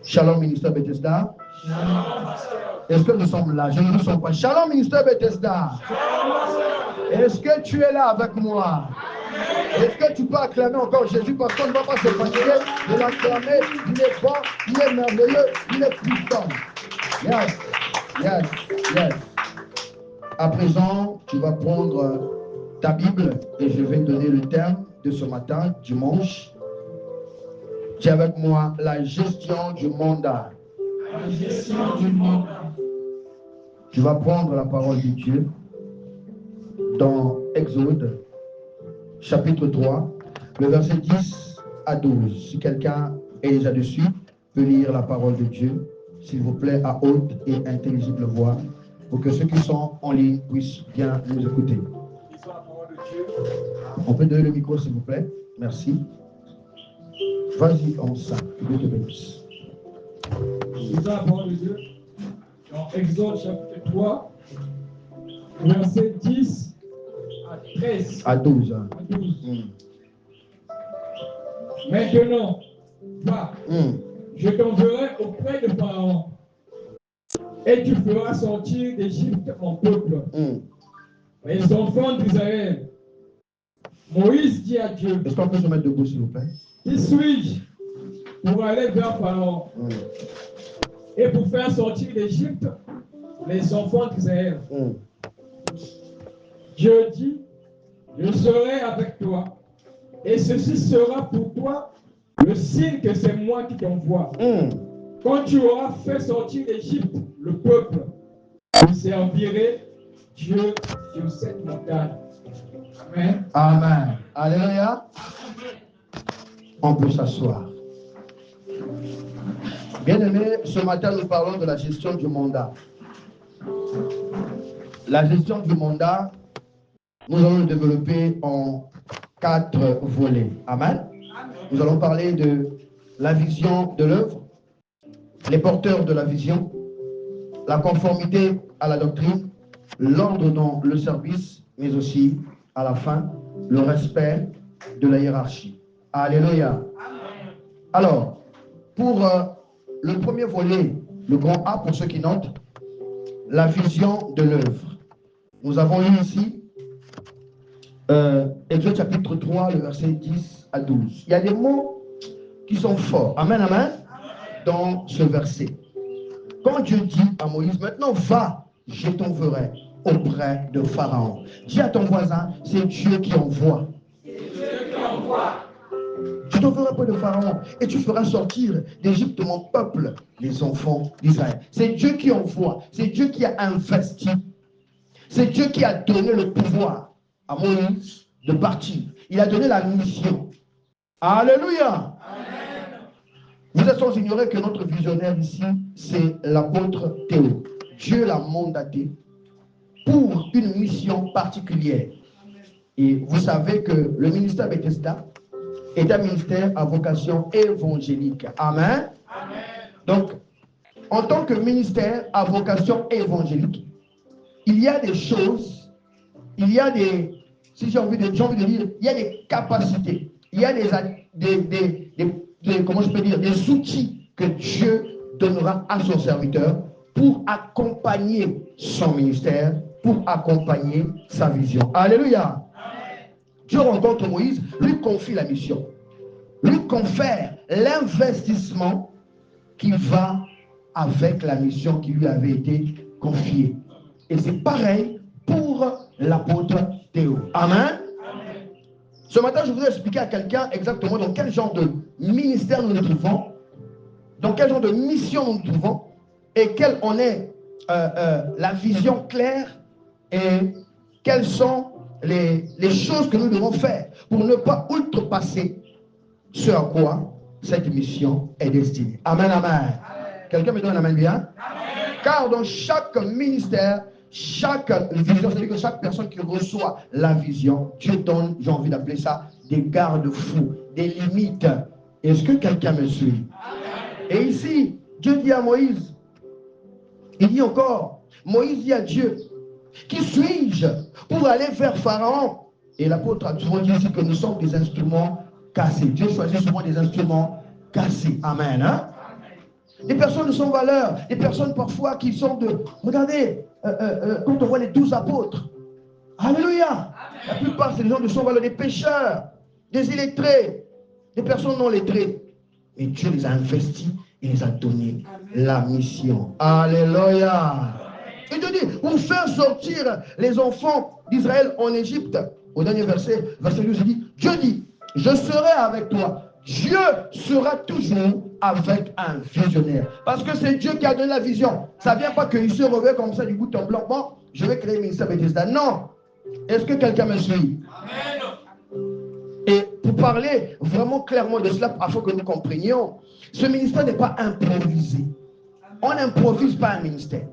Shalom, ministère Bethesda. Est-ce que nous sommes là? Je ne nous sommes pas. Shalom, ministère Bethesda. Est-ce que tu es là avec moi? Est-ce que tu peux acclamer encore Jésus parce qu'on ne va pas se fatiguer de l'acclamer? Il est bon, il est merveilleux, il est puissant. Yes, yes, yes. À présent, tu vas prendre ta Bible et je vais donner le thème de ce matin, dimanche. J'ai avec moi la gestion du mandat. La gestion du mandat. Tu vas prendre la parole de Dieu dans Exode, chapitre 3, le verset 10 à 12. Si quelqu'un est déjà dessus, peut lire la parole de Dieu, s'il vous plaît, à haute et intelligible voix, pour que ceux qui sont en ligne puissent bien nous écouter. On peut donner le micro, s'il vous plaît. Merci. Vas-y, en ça, que Dieu te bénisse. Lisons la parole de Dieu dans Exode chapitre 3, verset 10 à 13. À 12. À 12. Maintenant, va, je t'enverrai auprès de Pharaon, et tu feras sortir d'Égypte mon peuple, les enfants d'Israël. Moïse dit à Dieu, est-ce qu'on peut se mettre debout, s'il vous plaît? Qui suis-je pour aller vers Pharaon et pour faire sortir d'Égypte les enfants d'Israël? Dieu dit, je serai avec toi, et ceci sera pour toi le signe que c'est moi qui t'envoie. Quand tu auras fait sortir d'Égypte le peuple, vous servirez Dieu sur cette montagne. Amen. Amen. Alléluia. On peut s'asseoir. Bien-aimés, ce matin, nous parlons de la gestion du mandat. La gestion du mandat, nous allons le développer en 4 volets. Amen. Nous allons parler de la vision de l'œuvre, les porteurs de la vision, la conformité à la doctrine, l'ordre dans le service, mais aussi, à la fin, le respect de la hiérarchie. Alléluia. Alors, pour le premier volet, le grand A pour ceux qui notent, la vision de l'œuvre. Nous avons lu ici Exode chapitre 3, le verset 10 à 12. Il y a des mots qui sont forts. Amen, amen. Dans ce verset. Quand Dieu dit à Moïse, maintenant va, je t'enverrai auprès de Pharaon. Dis à ton voisin, c'est Dieu qui envoie. Je t'enverrai auprès de Pharaon et tu feras sortir d'Égypte mon peuple, les enfants d'Israël. C'est Dieu qui envoie. C'est Dieu qui a investi. C'est Dieu qui a donné le pouvoir à Moïse de partir. Il a donné la mission. Alléluia. Amen. Vous êtes sans ignorer que notre visionnaire ici, c'est l'apôtre Théo. Dieu l'a mandaté pour une mission particulière. Et vous savez que le ministère Bethesda est un ministère à vocation évangélique. Amen. Amen. Donc, en tant que ministère à vocation évangélique, il y a des choses, il y a des, si j'ai envie de dire, il y a des capacités, il y a comment je peux dire, des outils que Dieu donnera à son serviteur pour accompagner son ministère, pour accompagner sa vision. Alléluia. Dieu rencontre Moïse, lui confie la mission, lui confère l'investissement qui va avec la mission qui lui avait été confiée. Et c'est pareil pour l'apôtre Théo. Amen. Amen. Ce matin, je voudrais expliquer à quelqu'un exactement dans quel genre de ministère nous nous trouvons, dans quel genre de mission nous nous trouvons, et quelle en est la vision claire et quelles sont les choses que nous devons faire pour ne pas outrepasser ce à quoi cette mission est destinée. Amen, amen. Amen. Quelqu'un me donne un amen bien? Amen. Car dans chaque ministère, chaque vision, c'est-à-dire que chaque personne qui reçoit la vision, Dieu donne, j'ai envie d'appeler ça, des garde-fous, des limites. Est-ce que quelqu'un me suit? Amen. Et ici, Dieu dit à Moïse, il dit encore, Moïse dit à Dieu, qui suis-je pour aller vers Pharaon? Et l'apôtre a souvent dit ici que nous sommes des instruments cassés. Dieu choisit souvent des instruments cassés. Amen. Hein? Des personnes de sans valeur, des personnes parfois qui sont de... Regardez, quand on voit les 12 apôtres, alléluia, la plupart c'est des gens de sans valeur, des pécheurs, des illettrés, des personnes non lettrées. Et Dieu les a investis et les a donné la mission. Alléluia. Il te dit, pour faire sortir les enfants d'Israël en Égypte, au dernier verset 12, il dit, Dieu dit, je serai avec toi. Dieu sera toujours avec un visionnaire. Parce que c'est Dieu qui a donné la vision. Ça ne vient pas qu'il se réveille comme ça du bout en blanc. Bon, je vais créer le ministère Bethesda. Non. Est-ce que quelqu'un me suit? Amen. Et pour parler vraiment clairement de cela, afin que nous comprenions, ce ministère n'est pas improvisé. On n'improvise pas un ministère.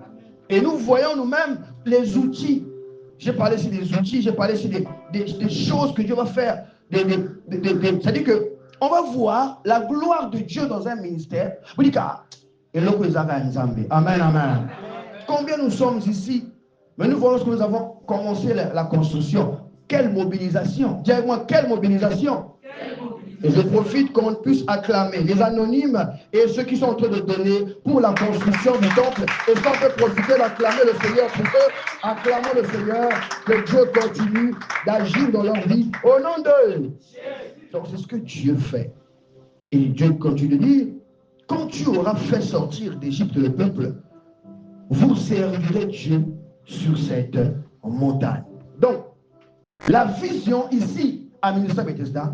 Et nous voyons nous-mêmes les outils. J'ai parlé ici des outils, j'ai parlé ici des choses que Dieu va faire. C'est-à-dire qu'on va voir la gloire de Dieu dans un ministère. Vous dites, amen, amen. Combien nous sommes ici? Mais nous voyons que nous avons commencé la construction. Quelle mobilisation? Dis avec moi, quelle mobilisation? Et je profite qu'on puisse acclamer les anonymes et ceux qui sont en train de donner pour la construction du temple. Et ça, on peut profiter d'acclamer le Seigneur pour eux. Acclamons le Seigneur, que Dieu continue d'agir dans leur vie au nom d'eux. Donc c'est ce que Dieu fait. Et Dieu continue de dire, quand tu auras fait sortir d'Égypte le peuple, vous servirez Dieu sur cette montagne. Donc, la vision ici à Ministère Bethesda,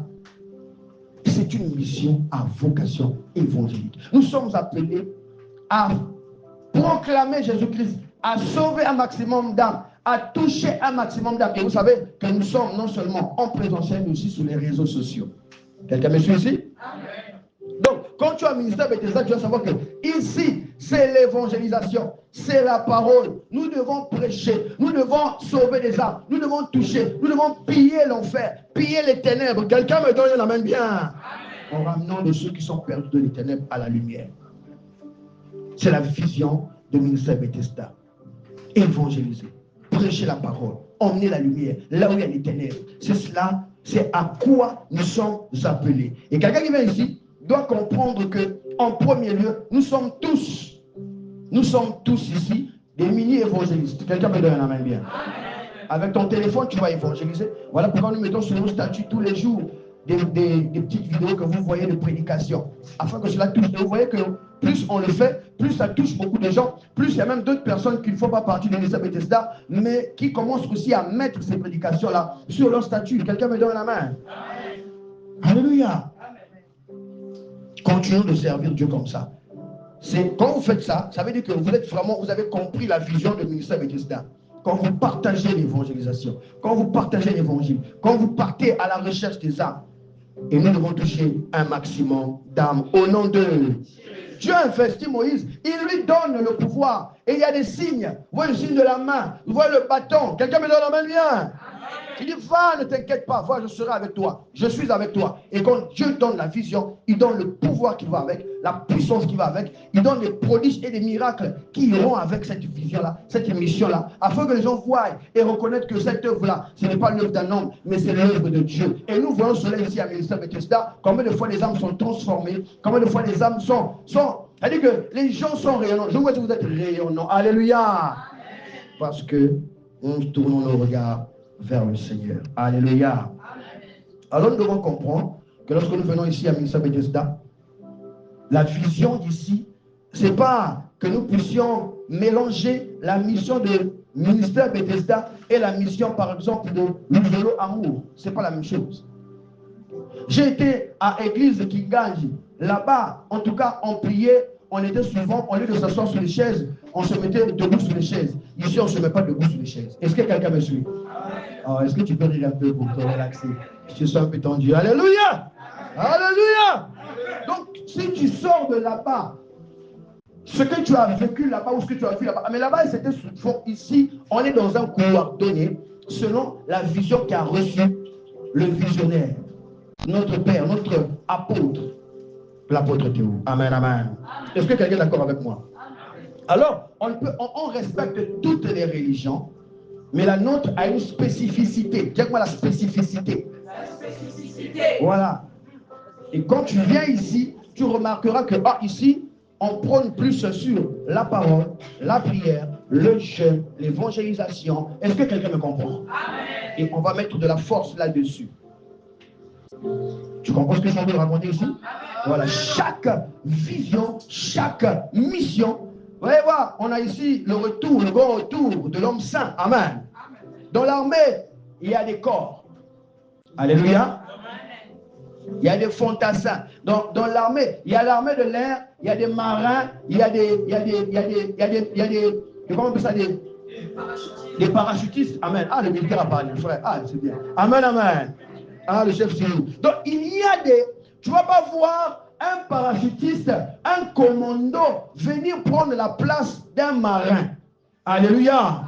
c'est une mission à vocation évangélique. Nous sommes appelés à proclamer Jésus-Christ, à sauver un maximum d'âmes, à toucher un maximum d'âmes. Et vous savez que nous sommes non seulement en présentiel, mais aussi sur les réseaux sociaux. Quelqu'un me suit ici? Amen. Donc, quand tu as un ministère Bethesda, tu vas savoir que ici, c'est l'évangélisation, c'est la parole. Nous devons prêcher, nous devons sauver des âmes, nous devons toucher, nous devons piller l'enfer, piller les ténèbres. Quelqu'un me donne la main bien. Amen. En ramenant de ceux qui sont perdus de les ténèbres à la lumière. C'est la vision du ministère Bethesda. Évangéliser, prêcher la parole, emmener la lumière là où il y a les ténèbres. C'est cela, c'est à quoi nous sommes appelés. Et quelqu'un qui vient ici doit comprendre que, en premier lieu, nous sommes tous ici des mini-évangélistes. Quelqu'un me donne la main bien. Avec ton téléphone, tu vas évangéliser. Voilà pourquoi nous mettons sur nos statuts tous les jours des petites vidéos que vous voyez de prédication. Afin que cela touche. Et vous voyez que plus on le fait, plus ça touche beaucoup de gens. Plus il y a même d'autres personnes qui ne font pas partie de l'Église Bethesda, mais qui commencent aussi à mettre ces prédications-là sur leur statut. Quelqu'un me donne la main. Alléluia. Continuons de servir Dieu comme ça. Quand vous faites ça, ça veut dire que vous avez compris la vision du ministère Bethesda. Quand vous partagez l'évangélisation, quand vous partagez l'évangile, quand vous partez à la recherche des âmes, et nous devons toucher un maximum d'âmes au nom de Dieu. A investi Moïse, il lui donne le pouvoir. Et il y a des signes. Vous voyez le signe de la main, vous voyez le bâton. Quelqu'un me donne la main bien. Il dit, va, ne t'inquiète pas, va, je serai avec toi. Je suis avec toi. Et quand Dieu donne la vision, il donne le pouvoir qui va avec, la puissance qui va avec. Il donne des prodiges et des miracles qui iront avec cette vision-là, cette mission-là, afin que les gens voient et reconnaissent que cette œuvre-là, ce n'est pas l'œuvre d'un homme, mais c'est l'œuvre de Dieu. Et nous voyons cela ici à Ministère Bethesda, combien de fois les âmes sont transformées, combien de fois les âmes sont c'est-à-dire que les gens sont rayonnants. Je vois que vous êtes rayonnants. Alléluia. Parce que nous tournons nos regards vers le Seigneur. Alléluia. Alors nous devons comprendre que lorsque nous venons ici à Ministère Bethesda, la vision d'ici, ce n'est pas que nous puissions mélanger la mission de Ministère Bethesda et la mission, par exemple, de l'Uvelo Amour. Ce n'est pas la même chose. J'ai été à l'église de Kinganji. Là-bas, en tout cas, on priait, on était souvent, au lieu de s'asseoir sur les chaises, on se mettait debout sur les chaises. Ici, on ne se met pas debout sur les chaises. Est-ce que quelqu'un me suit? Oh, est-ce que tu peux rire un peu pour te relaxer? Je suis un peu tendu. Alléluia! Alléluia! Donc, si tu sors de là-bas, ce que tu as vécu là-bas ou ce que tu as vu là-bas, mais là-bas, c'était souvent ici, on est dans un couloir donné selon la vision qu'a reçue le visionnaire, notre père, notre apôtre, l'apôtre Théo. Amen, amen. Est-ce que quelqu'un est d'accord avec moi? Alors, on respecte toutes les religions, mais la nôtre a une spécificité. Dis-moi la spécificité. La spécificité. Voilà. Et quand tu viens ici, tu remarqueras que ici, on prône plus sur la parole, la prière, le jeûne, l'évangélisation. Est-ce que quelqu'un me comprend? Et on va mettre de la force là-dessus. Tu comprends ce que je suis en train de raconter ici? Voilà, chaque vision, chaque mission. Vous allez voir, on a ici le retour, le grand retour de l'homme saint. Amen. Dans l'armée, il y a des corps. Alléluia. Il y a des fantassins. Dans l'armée, il y a l'armée de l'air, il y a des marins, il y a des comment on appelle ça, des parachutistes. Amen. Ah, le militaire a parlé, frère. Ah, c'est bien. Amen, amen. Ah, le chef c'est nous. Donc, il y a des... Tu ne vas pas voir un parachutiste, un commando venir prendre la place d'un marin. Alléluia.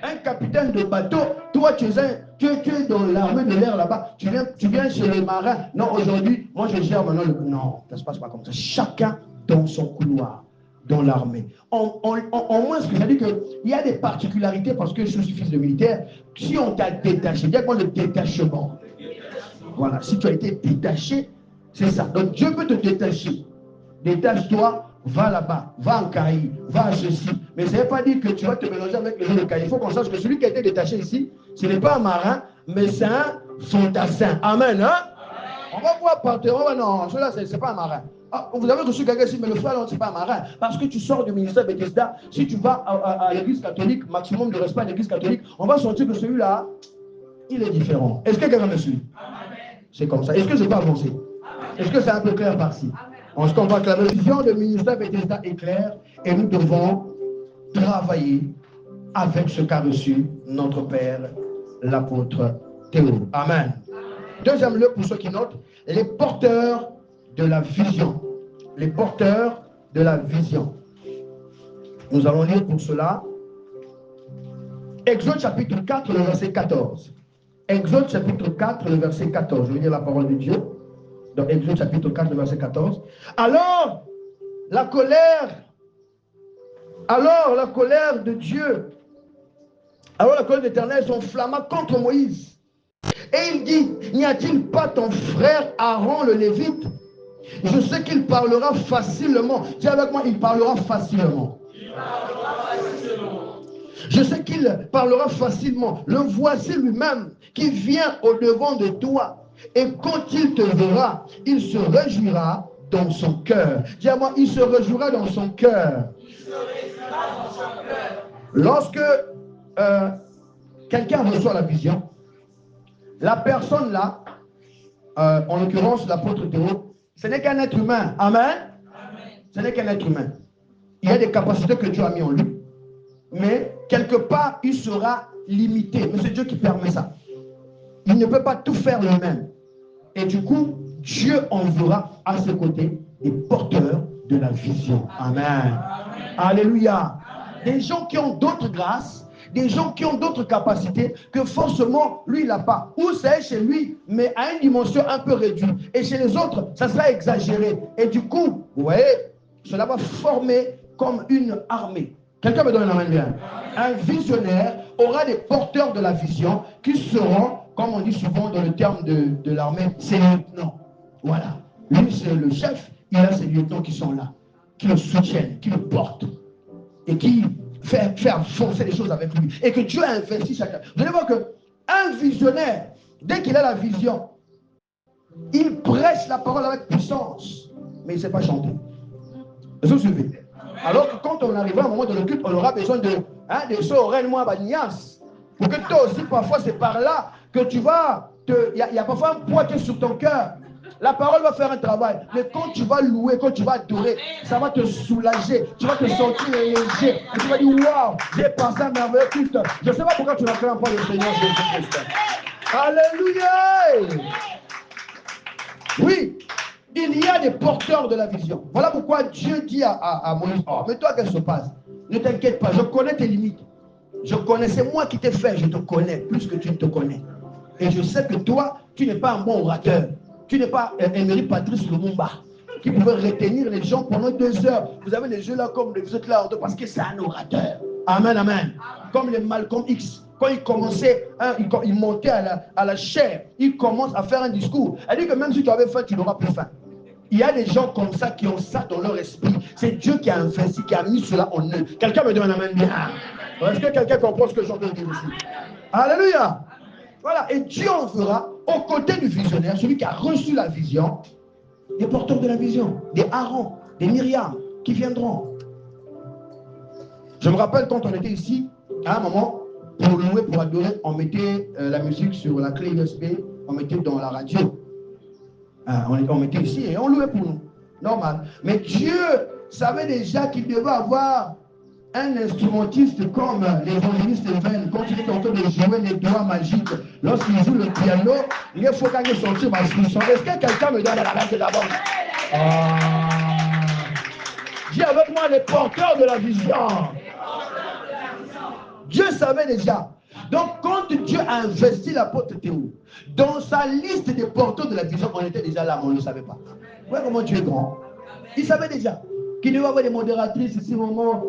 Un capitaine de bateau, toi tu es dans l'armée de l'air là-bas, tu viens chez les marins. Non, aujourd'hui, moi je gère maintenant le... Non, ça ne se passe pas comme ça. Chacun dans son couloir, dans l'armée. En moins, ce que ça dit qu'il y a des particularités parce que je suis fils de militaire. Si on t'a détaché, dis-moi le détachement. Voilà, si tu as été détaché, c'est ça. Donc Dieu peut te détacher. Détache-toi, va là-bas, va en Caï, va à ceci. Mais ça ne veut pas dire que tu vas te mélanger avec les gens de Caï. Il faut qu'on sache que celui qui a été détaché ici, ce n'est pas un marin, mais c'est un fantassin. Amen, hein? On va voir partir. Oh, non, celui-là, ce n'est pas un marin. Ah, vous avez reçu quelqu'un ici, mais le frère, non, ce n'est pas un marin. Parce que tu sors du ministère Bethesda, si tu vas à l'église catholique, maximum de respect à l'église catholique, on va sentir que celui-là, il est différent. Est-ce que quelqu'un me suit? C'est comme ça. Est-ce que je peux avancer? Est-ce que c'est un peu clair par-ci? En ce qu'on voit que la vision du ministère Bethesda est claire et nous devons travailler avec ce qu'a reçu notre Père, l'apôtre Théo. Amen. Deuxième lieu, pour ceux qui notent, les porteurs de la vision. Les porteurs de la vision. Nous allons lire pour cela Exode chapitre 4, le verset 14. Exode chapitre 4, le verset 14. Je vais lire la parole de Dieu. Dans Exode chapitre 4, le verset 14. Alors la colère de Dieu, alors la colère d'Éternel s'enflamma contre Moïse. Et il dit, n'y a-t-il pas ton frère Aaron le Lévite? Je sais qu'il parlera facilement. Dis avec moi, il parlera facilement. Je sais qu'il parlera facilement. Le voici lui-même qui vient au-devant de toi. Et quand il te verra, il se réjouira dans son cœur. Dis à moi, il se réjouira dans son cœur. Lorsque quelqu'un reçoit la vision, la personne là, en l'occurrence l'apôtre Théo, ce n'est qu'un être humain. Amen. Ce n'est qu'un être humain. Il y a des capacités que Dieu a mis en lui. Mais quelque part, il sera limité. Mais c'est Dieu qui permet ça. Il ne peut pas tout faire lui-même. Et du coup, Dieu enverra à ses côtés des porteurs de la vision. Amen. Alléluia. Des gens qui ont d'autres grâces, des gens qui ont d'autres capacités que forcément, lui, il n'a pas. Ou c'est chez lui, mais à une dimension un peu réduite. Et chez les autres, ça sera exagéré. Et du coup, vous voyez, cela va former comme une armée. Quelqu'un me donne un amen bien. Un visionnaire aura des porteurs de la vision qui seront, comme on dit souvent dans le terme de l'armée, ses lieutenants. Voilà. Lui, c'est le chef, il a ses lieutenants qui sont là, qui le soutiennent, qui le portent et qui fait avancer les choses avec lui. Et que Dieu a investi chacun. Vous allez voir qu'un visionnaire, dès qu'il a la vision, il prêche la parole avec puissance, mais il ne sait pas chanter. Vous suivez? Alors que quand on arrivera à un moment de le culte, on aura besoin de oreilles moins bagnas. Pour que toi aussi, parfois, c'est par là que tu vas. Il y a parfois un poids qui est sur ton cœur. La parole va faire un travail. Mais quand tu vas louer, quand tu vas adorer, ça va te soulager. Tu vas te sentir léger. Et tu vas dire, waouh, j'ai passé un merveilleux culte. Je ne sais pas pourquoi tu n'acclades pas le Seigneur Jésus-Christ. Alléluia! Oui. Il y a des porteurs de la vision. Voilà pourquoi Dieu dit à Moïse, oh, mais toi, qu'est-ce qui se passe? Ne t'inquiète pas, je connais tes limites. Je connais, c'est moi qui t'ai fait, je te connais plus que tu ne te connais. Et je sais que toi, tu n'es pas un bon orateur. Tu n'es pas Emery Patrice Lumumba, qui pouvait retenir les gens pendant 2 heures. Vous avez les yeux là comme vous êtes là, parce que c'est un orateur. Amen, amen. Comme les Malcolm X. Quand il commençait, il montait à la chair, il commence à faire un discours. Elle dit que même si tu avais faim, tu n'auras plus faim. Il y a des gens comme ça qui ont ça dans leur esprit. C'est Dieu qui a investi, qui a mis cela en eux. Quelqu'un me donne un amen bien. Est-ce que quelqu'un comprend ce que j'entends dire ici? Alléluia. Voilà. Et Dieu en fera, aux côtés du visionnaire, celui qui a reçu la vision, des porteurs de la vision, des Aaron, des Myriam, qui viendront. Je me rappelle quand on était ici, à un moment, pour louer, pour adorer, on mettait la musique sur la clé USB, on mettait dans la radio. On mettait ici et on louait pour nous. Normal. Mais Dieu savait déjà qu'il devait avoir un instrumentiste comme l'évangéliste Even. Quand il est en train de jouer les doigts magiques, lorsqu'il joue le piano, il faut quand il sortir ma solution. Est-ce que quelqu'un me donne la main d'abord? Dis avec moi les porteurs de la vision. Dieu savait déjà. Donc, quand Dieu a investi l'apôtre Théo, dans sa liste des porteurs de la vision, on était déjà là, mais on ne le savait pas. Vous voyez comment Dieu est grand? Il savait déjà qu'il devait y avoir des modératrices ici, maman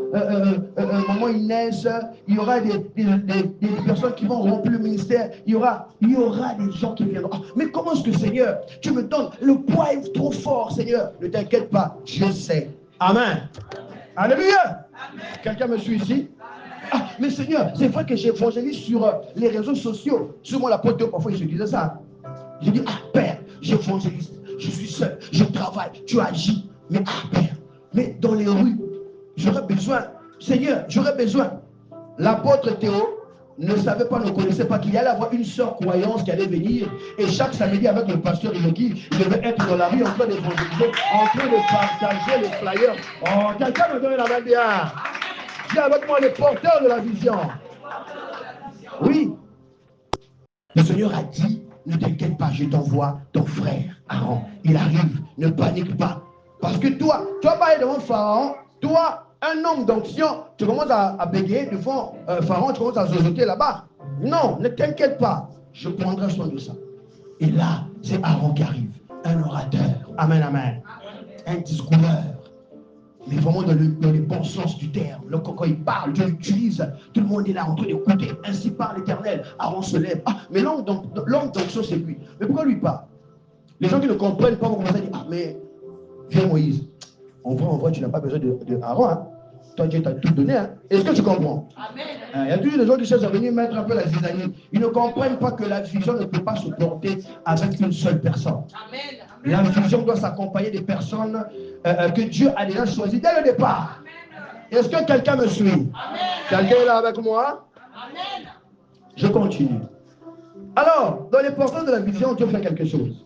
Inès, il y aura des personnes qui vont remplir le ministère, il y aura des gens qui viendront. Ah, mais comment est-ce que, Seigneur, tu me donnes, le poids est trop fort, Seigneur. Ne t'inquiète pas, Dieu sait. Amen. Alléluia. Quelqu'un me suit ici? Ah, mais Seigneur, c'est vrai que j'évangélise sur les réseaux sociaux. Souvent, l'apôtre, parfois, il se disait ça. Je dis, ah, Père, j'évangélise, je suis seul, je travaille, tu agis. Mais, ah, Père, mais dans les rues, j'aurais besoin, Seigneur, j'aurais besoin. L'apôtre Théo ne savait pas, ne connaissait pas qu'il y allait avoir une sœur croyance qui allait venir. Et chaque samedi, avec le pasteur Yogi, il devait être dans la rue en train d'évangéliser, en train de partager les flyers. Oh, quelqu'un me donne la main bien. Dis avec moi les porteurs de la vision. Oui. Le Seigneur a dit, ne t'inquiète pas, je t'envoie ton frère Aaron. Il arrive, ne panique pas. Parce que toi, tu vas pas aller devant Pharaon. Toi, un homme d'onction, tu commences à bégayer devant Pharaon, tu commences à zozoter là-bas. Non, ne t'inquiète pas, je prendrai soin de ça. Et là, c'est Aaron qui arrive, un orateur. Amen, amen. Un discoureur. Mais vraiment dans le bon sens du terme. Quand il parle, Dieu l'utilise. Tout le monde est là en train d'écouter. Ainsi parle l'Éternel. Aaron se lève. Ah, mais l'homme d'onction, c'est lui. Mais pourquoi lui parle? Les gens qui ne comprennent pas vont commencer à dire, ah, mais viens Moïse. En vrai, tu n'as pas besoin de Aaron. Hein. Toi, Dieu t'a tout donné. Hein. Est-ce que tu comprends? Amen. Il y a toujours des gens qui cherchent à venir mettre un peu la zizanie. Ils ne comprennent pas que la vision ne peut pas se porter avec une seule personne. Amen. La vision doit s'accompagner des personnes que Dieu a déjà choisies dès le départ. Est-ce que quelqu'un me suit? Amen. Quelqu'un est là avec moi? Amen. Je continue. Alors, dans les porteurs de la vision, Dieu fait quelque chose.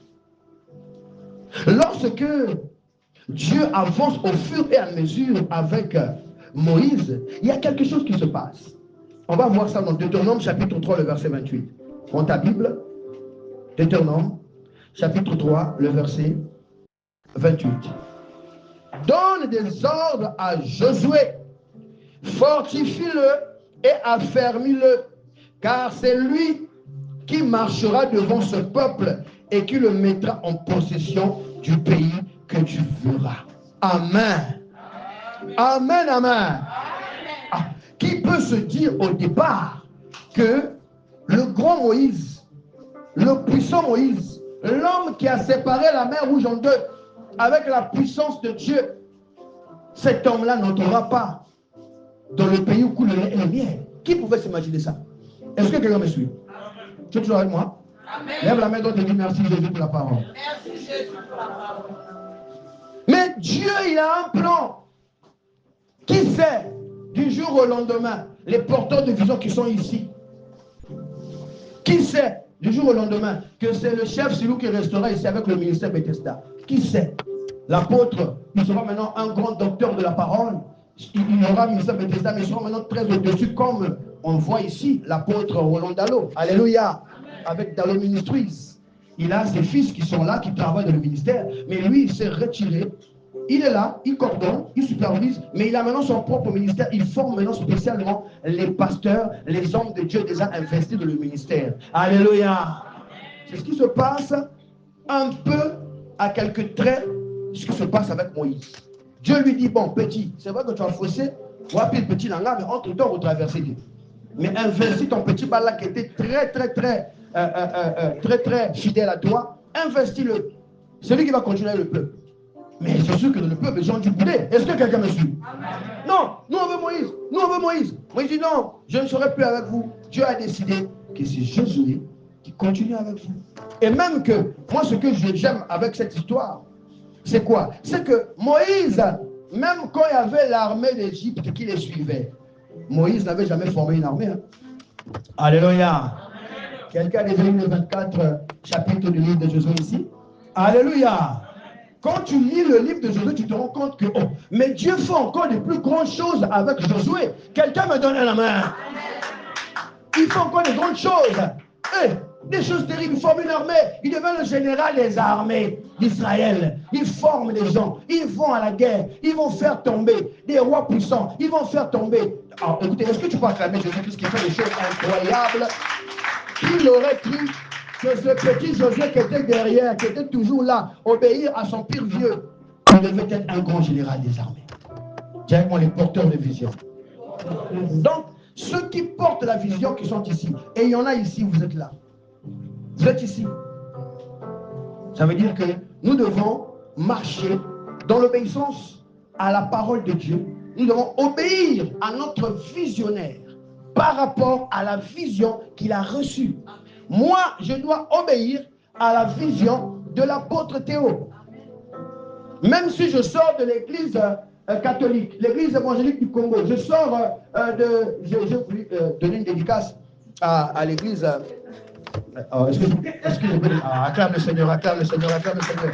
Lorsque Dieu avance au fur et à mesure avec Moïse, il y a quelque chose qui se passe. On va voir ça dans Deutéronome chapitre 3, le verset 28. Prends ta Bible. Deutéronome chapitre 3, le verset 28. Donne des ordres à Josué. Fortifie-le et affermis-le, car c'est lui qui marchera devant ce peuple et qui le mettra en possession du pays que tu verras. Amen. Amen, amen. Ah, qui peut se dire au départ que le grand Moïse, le puissant Moïse, l'homme qui a séparé la mer Rouge en deux avec la puissance de Dieu, cet homme-là n'entrera pas dans le pays où coule le lait et le miel? Qui pouvait s'imaginer ça? Est-ce que quelqu'un me suit? Tu es toujours avec moi? Amen. Lève la main droite et dis merci Jésus pour la parole. Merci Jésus pour la parole. Mais Dieu, il a un plan. Qui sait, du jour au lendemain, les porteurs de vision qui sont ici? Qui sait, du jour au lendemain, que c'est le chef Silou qui restera ici avec le ministère Bethesda? Qui sait? L'apôtre, il sera maintenant un grand docteur de la parole. Il aura le ministère Bethesda, mais il sera maintenant très au-dessus, comme on voit ici l'apôtre Roland Dallot. Alléluia. Avec Dallot Ministries. Il a ses fils qui sont là, qui travaillent dans le ministère, mais lui, il s'est retiré. Il est là, il coordonne, il supervise, mais il a maintenant son propre ministère. Il forme maintenant spécialement les pasteurs, les hommes de Dieu déjà investis dans le ministère. Alléluia. C'est ce qui se passe un peu à quelques traits, ce qui se passe avec Moïse. Dieu lui dit, bon, petit, c'est vrai que tu as faussé, wapi petit langa, mais entre-temps, retraverser. Mais investis ton petit bal qui était très fidèle à toi, investis-le. C'est lui qui va continuer le peuple. Mais c'est sûr que dans le peuple, les gens ont dû bouder. Est-ce que quelqu'un me suit? Non, nous on veut Moïse. Nous on veut Moïse. Moïse dit non, je ne serai plus avec vous. Dieu a décidé que c'est Josué qui continue avec vous. Et même que, moi ce que j'aime avec cette histoire, c'est quoi? C'est que Moïse, même quand il y avait l'armée d'Égypte qui les suivait, Moïse n'avait jamais formé une armée. Hein? Alléluia. Quelqu'un a déjà lu le 24 chapitre du livre de Josué ici? Alléluia. Quand tu lis le livre de Josué, tu te rends compte que, oh, mais Dieu fait encore de plus grandes choses avec Josué. Quelqu'un me donne la main. Il fait encore de grandes choses. Hey, des choses terribles. Il forme une armée. Il devient le général des armées d'Israël. Il forme des gens. Ils vont à la guerre. Ils vont faire tomber des rois puissants. Ils vont faire tomber. Alors, écoutez, est-ce que tu peux acclamer Jésus-Christ qui fait des choses incroyables? Qui l'aurait cru que ce petit Josué qui était derrière, qui était toujours là, obéir à son pire vieux, il devait être un grand général des armées. Directement les porteurs de vision. Donc, ceux qui portent la vision qui sont ici, et il y en a ici, vous êtes là. Vous êtes ici. Ça veut dire que nous devons marcher dans l'obéissance à la parole de Dieu. Nous devons obéir à notre visionnaire par rapport à la vision qu'il a reçue. Moi, je dois obéir à la vision de l'apôtre Théo. Même si je sors de l'église catholique, l'église évangélique du Congo, je sors je voulais donner une dédicace à l'église. Est-ce que je peux dire, acclame le Seigneur, acclame le Seigneur, acclame le Seigneur.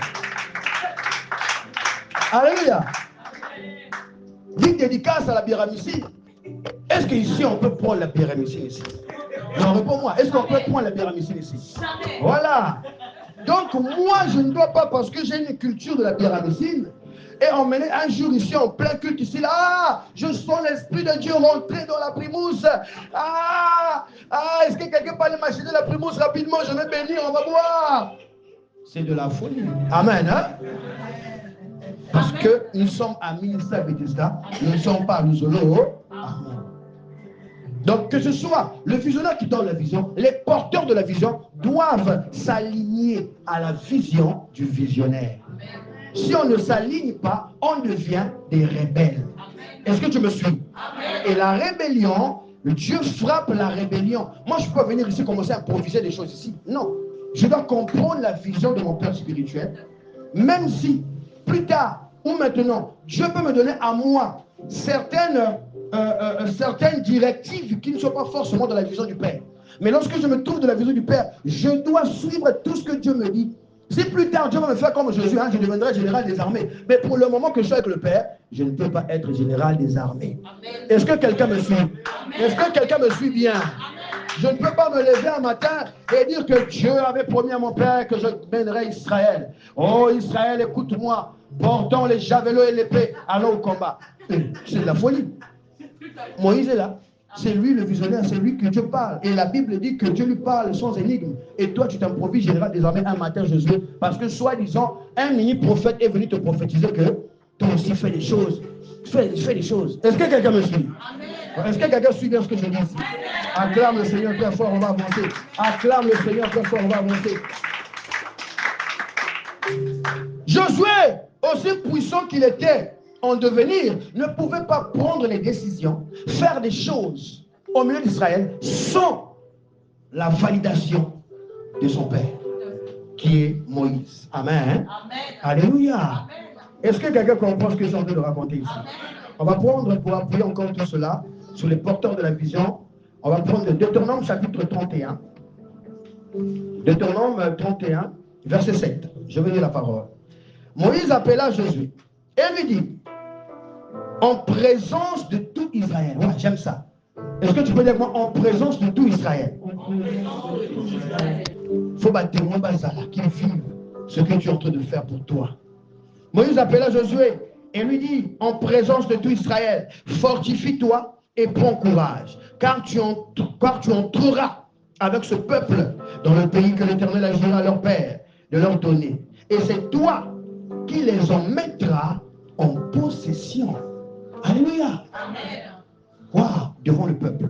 Alléluia. Dites dédicace à la pyramicine. Est-ce qu'ici on peut prendre la pyramicine ici? Non, réponds-moi. Est-ce qu'on peut prendre la pyramicine ici? Voilà. Donc moi, je ne dois pas, parce que j'ai une culture de la pyramicine, et emmener un jour ici en plein culte ici, là, je sens l'Esprit de Dieu rentrer dans la primousse. Est-ce que quelqu'un peut aller m'acheter la primousse rapidement? Je vais bénir, on va boire. C'est de la folie. Amen, hein? Parce que nous sommes à ministère Bethesda, nous ne sommes pas à Luzolo. Amen. Donc que ce soit le visionnaire qui donne la vision, les porteurs de la vision doivent s'aligner à la vision du visionnaire. Si on ne s'aligne pas, on devient des rebelles. Est-ce que tu me suis? Et la rébellion, Dieu frappe la rébellion. Moi, je peux pas venir ici commencer à improviser des choses ici. Non. Je dois comprendre la vision de mon père spirituel. Même si, plus tard ou maintenant, Dieu peut me donner à moi certaines directives qui ne sont pas forcément dans la vision du Père. Mais lorsque je me trouve dans la vision du Père, je dois suivre tout ce que Dieu me dit. Si plus tard Dieu va me faire comme Jésus, je deviendrai général des armées. Mais pour le moment que je suis avec le Père, je ne peux pas être général des armées. Est-ce que quelqu'un me suit? Est-ce que quelqu'un me suit bien? Je ne peux pas me lever un matin et dire que Dieu avait promis à mon Père que je mènerais Israël. Oh Israël, écoute-moi. Portons les javelots et l'épée, allons au combat. C'est de la folie. Moïse est là. C'est lui le visionnaire, c'est lui que Dieu parle. Et la Bible dit que Dieu lui parle sans énigme. Et toi, tu t'improvises général désormais un matin, Josué, parce que soi-disant, un mini-prophète est venu te prophétiser que toi aussi fais des choses. Fais des choses. Est-ce que quelqu'un me suit? Est-ce que quelqu'un suit bien ce que je dis ici? Acclame le Seigneur très fort, on va avancer. Acclame le Seigneur très fort, on va avancer. Josué, aussi puissant qu'il était en devenir, ne pouvait pas prendre les décisions, faire des choses au milieu d'Israël sans la validation de son père, qui est Moïse. Amen. Amen. Alléluia. Est-ce que quelqu'un comprend ce que je suis en train de raconter ici? Amen. On va prendre, pour appuyer encore tout cela, sur les porteurs de la vision, on va prendre Deutéronome chapitre 31. Deutéronome 31, verset 7. Je vais lire la parole. Moïse appela Josué et lui dit, en présence de tout Israël. Ouais, j'aime ça. Est-ce que tu peux dire moi en présence de tout Israël? Il faut battre témoin Bazala qui vive ce que tu es en train de faire pour toi. Moïse appela Josué et lui dit, en présence de tout Israël, fortifie-toi et prends courage, car tu entreras avec ce peuple dans le pays que l'Éternel a juré à leur père de leur donner. Et c'est toi qui les en mettras en possession. Alléluia. Waouh, devant le peuple.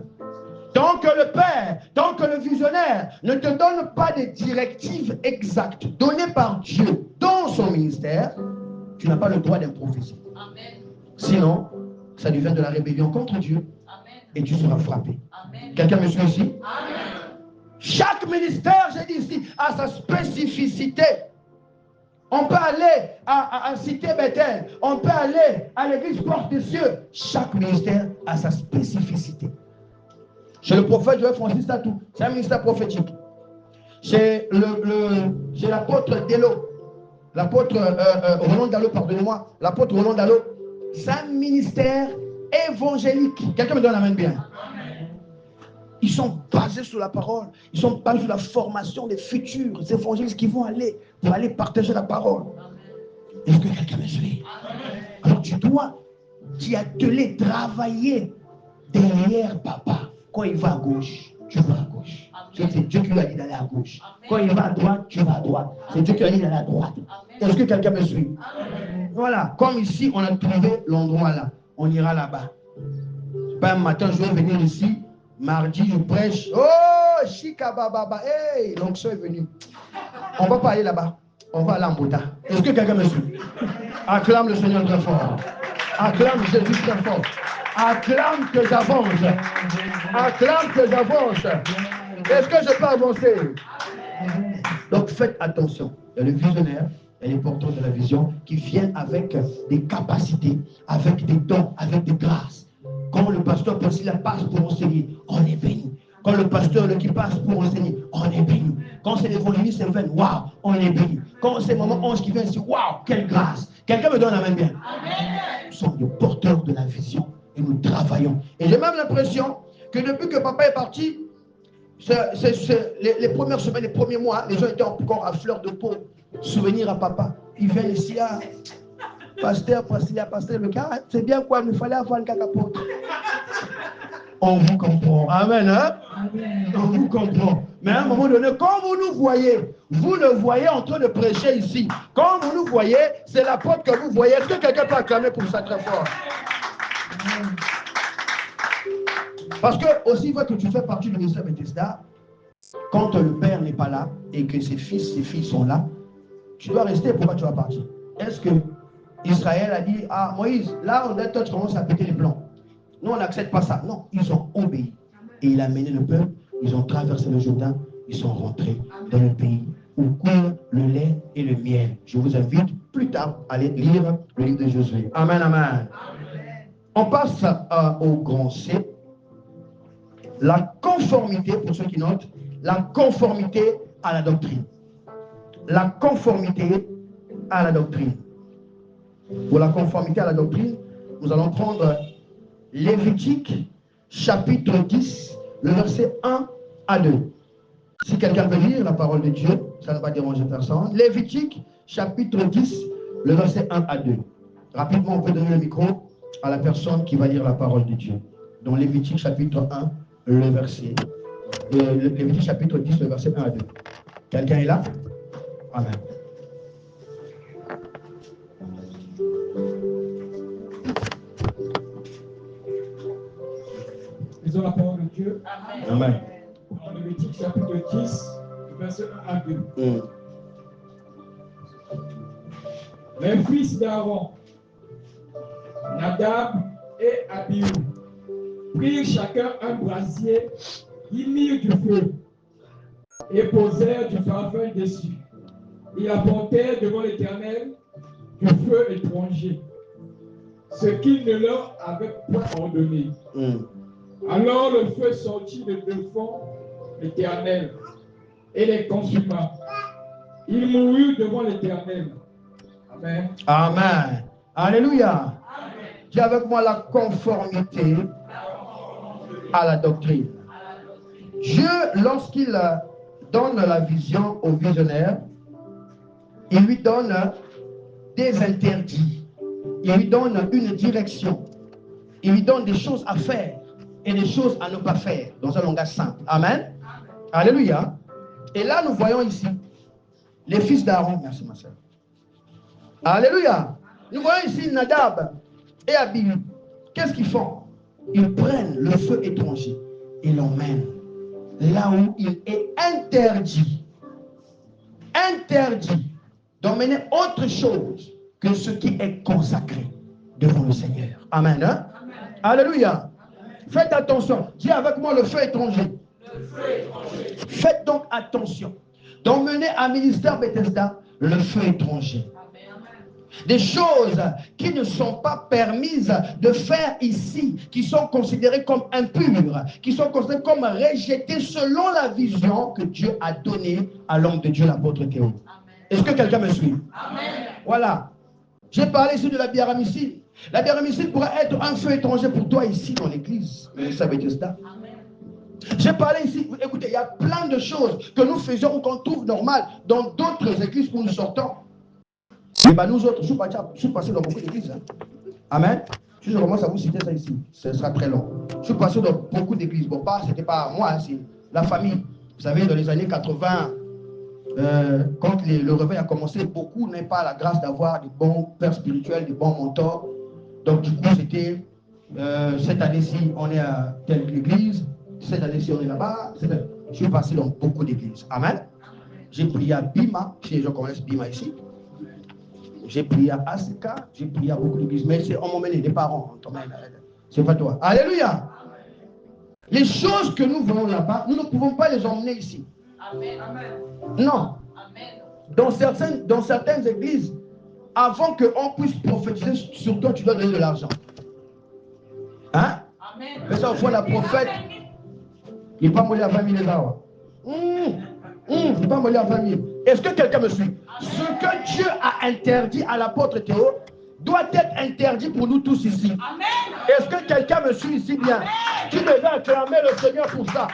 Tant que le Père, tant que le visionnaire ne te donne pas des directives exactes données par Dieu dans son ministère, tu n'as pas le droit d'improviser. Sinon, ça devient de la rébellion contre Dieu. Et tu seras frappé. Quelqu'un me suit ici? Amen. Chaque ministère, j'ai dit ici, a sa spécificité. On peut aller à Cité Bethel, on peut aller à l'église Porte des Cieux. Chaque ministère a sa spécificité. Chez le prophète Joël Francis Tatou, c'est un ministère prophétique. Chez l'apôtre Delo, l'apôtre Roland Dallot, pardonnez-moi, l'apôtre Roland Dallot, c'est un ministère évangélique. Quelqu'un me donne la main bien. Amen. Ils sont basés sur la parole. Ils sont basés sur la formation des futurs évangélistes qui vont aller pour aller partager la parole. Est-ce que quelqu'un me suit? Alors tu dois t'y atteler, travailler derrière papa. Quand il va à gauche, tu vas à gauche. C'est Dieu qui lui a dit d'aller à gauche. Quand il va à droite, tu vas à droite. C'est Dieu qui lui a dit d'aller à droite. Est-ce que quelqu'un me suit? Voilà, comme ici, on a trouvé l'endroit là. On ira là-bas. Pas un matin, je vais venir ici. Mardi, je prêche. Oh, Chikababa. Hey, l'onction est venue. On ne va pas aller là-bas. On va aller en Bouddha. Est-ce que quelqu'un me suit? Acclame le Seigneur très fort. Acclame Jésus très fort. Acclame que j'avance. Acclame que j'avance. Est-ce que je peux avancer? Donc faites attention. Il y a le visionnaire et les porteurs de la vision qui viennent avec des capacités, avec des dons, avec des grâces. Quand le pasteur Priscilla passe pour enseigner, on est béni. Quand le pasteur qui passe pour enseigner, on est béni. Quand c'est l'évangéliste Sylvain, waouh, on est béni. Quand c'est Maman Ange qui vient ici, waouh, quelle grâce. Quelqu'un me donne la main bien. Amen. Nous sommes les porteurs de la vision et nous travaillons. Et j'ai même l'impression que depuis que papa est parti, les premières semaines, les premiers mois, les gens étaient encore à fleur de peau. Souvenir à papa. Ils viennent ici à pasteur, le cas, c'est bien quoi, il fallait avoir le cacapote. On vous comprend. Amen, hein? Amen. On vous comprend. Mais à un moment donné, quand vous nous voyez, vous le voyez en train de prêcher ici. Quand vous nous voyez, c'est l'apôtre que vous voyez. Est-ce que quelqu'un peut acclamer pour ça très fort? Parce que, aussi fois que tu fais partie du ministère Bethesda, quand le père n'est pas là et que ses fils, ses filles sont là, tu dois rester. Pourquoi tu vas partir? Est-ce que Israël a dit, ah Moïse, là on est tu commences à péter les plans. Nous on n'accepte pas ça. Non, ils ont obéi. Et il a mené le peuple, ils ont traversé le Jourdain, ils sont rentrés dans le pays où coule le lait et le miel. Je vous invite plus tard à aller lire le livre de Josué. Amen, amen. Amen. On passe au grand C. La conformité, pour ceux qui notent, la conformité à la doctrine. La conformité à la doctrine. Pour la conformité à la doctrine, nous allons prendre Lévitique, chapitre 10, le verset 1 à 2. Si quelqu'un veut lire la parole de Dieu, ça ne va déranger personne. Lévitique, chapitre 10, le verset 1 à 2. Rapidement, on peut donner le micro à la personne qui va lire la parole de Dieu. Dans Lévitique, chapitre 1, le verset. Lévitique, chapitre 10, le verset 1 à 2. Quelqu'un est là? Amen. Lisons la parole de Dieu. Amen. Dans Lévitique chapitre 10, verset 1 à 2. Les fils d'Aaron, Nadab et Abihu, prirent chacun un brasier, y mirent du feu et posèrent du parfum dessus. Ils apportèrent devant l'Éternel du feu étranger, ce qu'il ne leur avait point ordonné. Alors le feu sortit de devant l'Éternel et les consuma. Ils moururent devant l'Éternel. Amen. Amen. Alléluia. Dis avec moi la conformité à la doctrine. Dieu, lorsqu'il donne la vision au visionnaire, il lui donne des interdits. Il lui donne une direction. Il lui donne des choses à faire et des choses à ne pas faire dans un langage simple. Amen. Alléluia. Et là, nous voyons ici les fils d'Aaron. Merci, ma soeur. Alléluia. Nous voyons ici Nadab et Abihu. Qu'est-ce qu'ils font? Ils prennent le feu étranger et l'emmènent là où il est interdit d'emmener autre chose que ce qui est consacré devant le Seigneur. Amen. Hein? Amen. Alléluia. Faites attention. Dis avec moi le feu étranger. Le feu étranger. Faites donc attention d'emmener à ministère Bethesda le feu étranger. Des choses qui ne sont pas permises de faire ici, qui sont considérées comme impures, qui sont considérées comme rejetées selon la vision que Dieu a donnée à l'homme de Dieu, l'apôtre Théo. Est-ce que quelqu'un me suit? Amen. Voilà. J'ai parlé ici de la biaramicide. La biaramicide pourrait être un feu étranger pour toi ici dans l'église. Vous savez de ça? J'ai parlé ici, écoutez, il y a plein de choses que nous faisons ou qu'on trouve normales dans d'autres églises où nous sortons. Et bien nous autres, je suis passé dans beaucoup d'églises. Hein. Amen. Si je commence à vous citer ça ici, ce sera très long. Je suis passé dans beaucoup d'églises. Bon, ce n'était pas moi, hein, c'est la famille. Vous savez, dans les années 80, quand le réveil a commencé, beaucoup n'avaient pas la grâce d'avoir des bons pères spirituels, des bons mentors. Donc du coup, c'était cette année-ci, on est à telle église. Cette année-ci, on est là-bas. Je suis passé dans beaucoup d'églises. Amen. J'ai prié à Bima, si les gens connaissent Bima ici. J'ai prié à Asika, j'ai prié à beaucoup d'églises. Mais on m'emmène des parents. C'est pas toi. Alléluia. Les choses que nous voyons là-bas, nous ne pouvons pas les emmener ici. Amen. Non. Amen. Dans certaines églises, avant qu'on puisse prophétiser sur toi, tu dois donner de l'argent. Hein? Amen. Mais ça, au fond, la prophète, il n'est pas molé à 20 000 euros. Il n'est pas molé à 20 000. Est-ce que quelqu'un me suit? Ce que Dieu a interdit à l'apôtre Théo doit être interdit pour nous tous ici. Amen. Est-ce que quelqu'un me suit ici bien? Amen. Tu devais acclamer le Seigneur pour ça.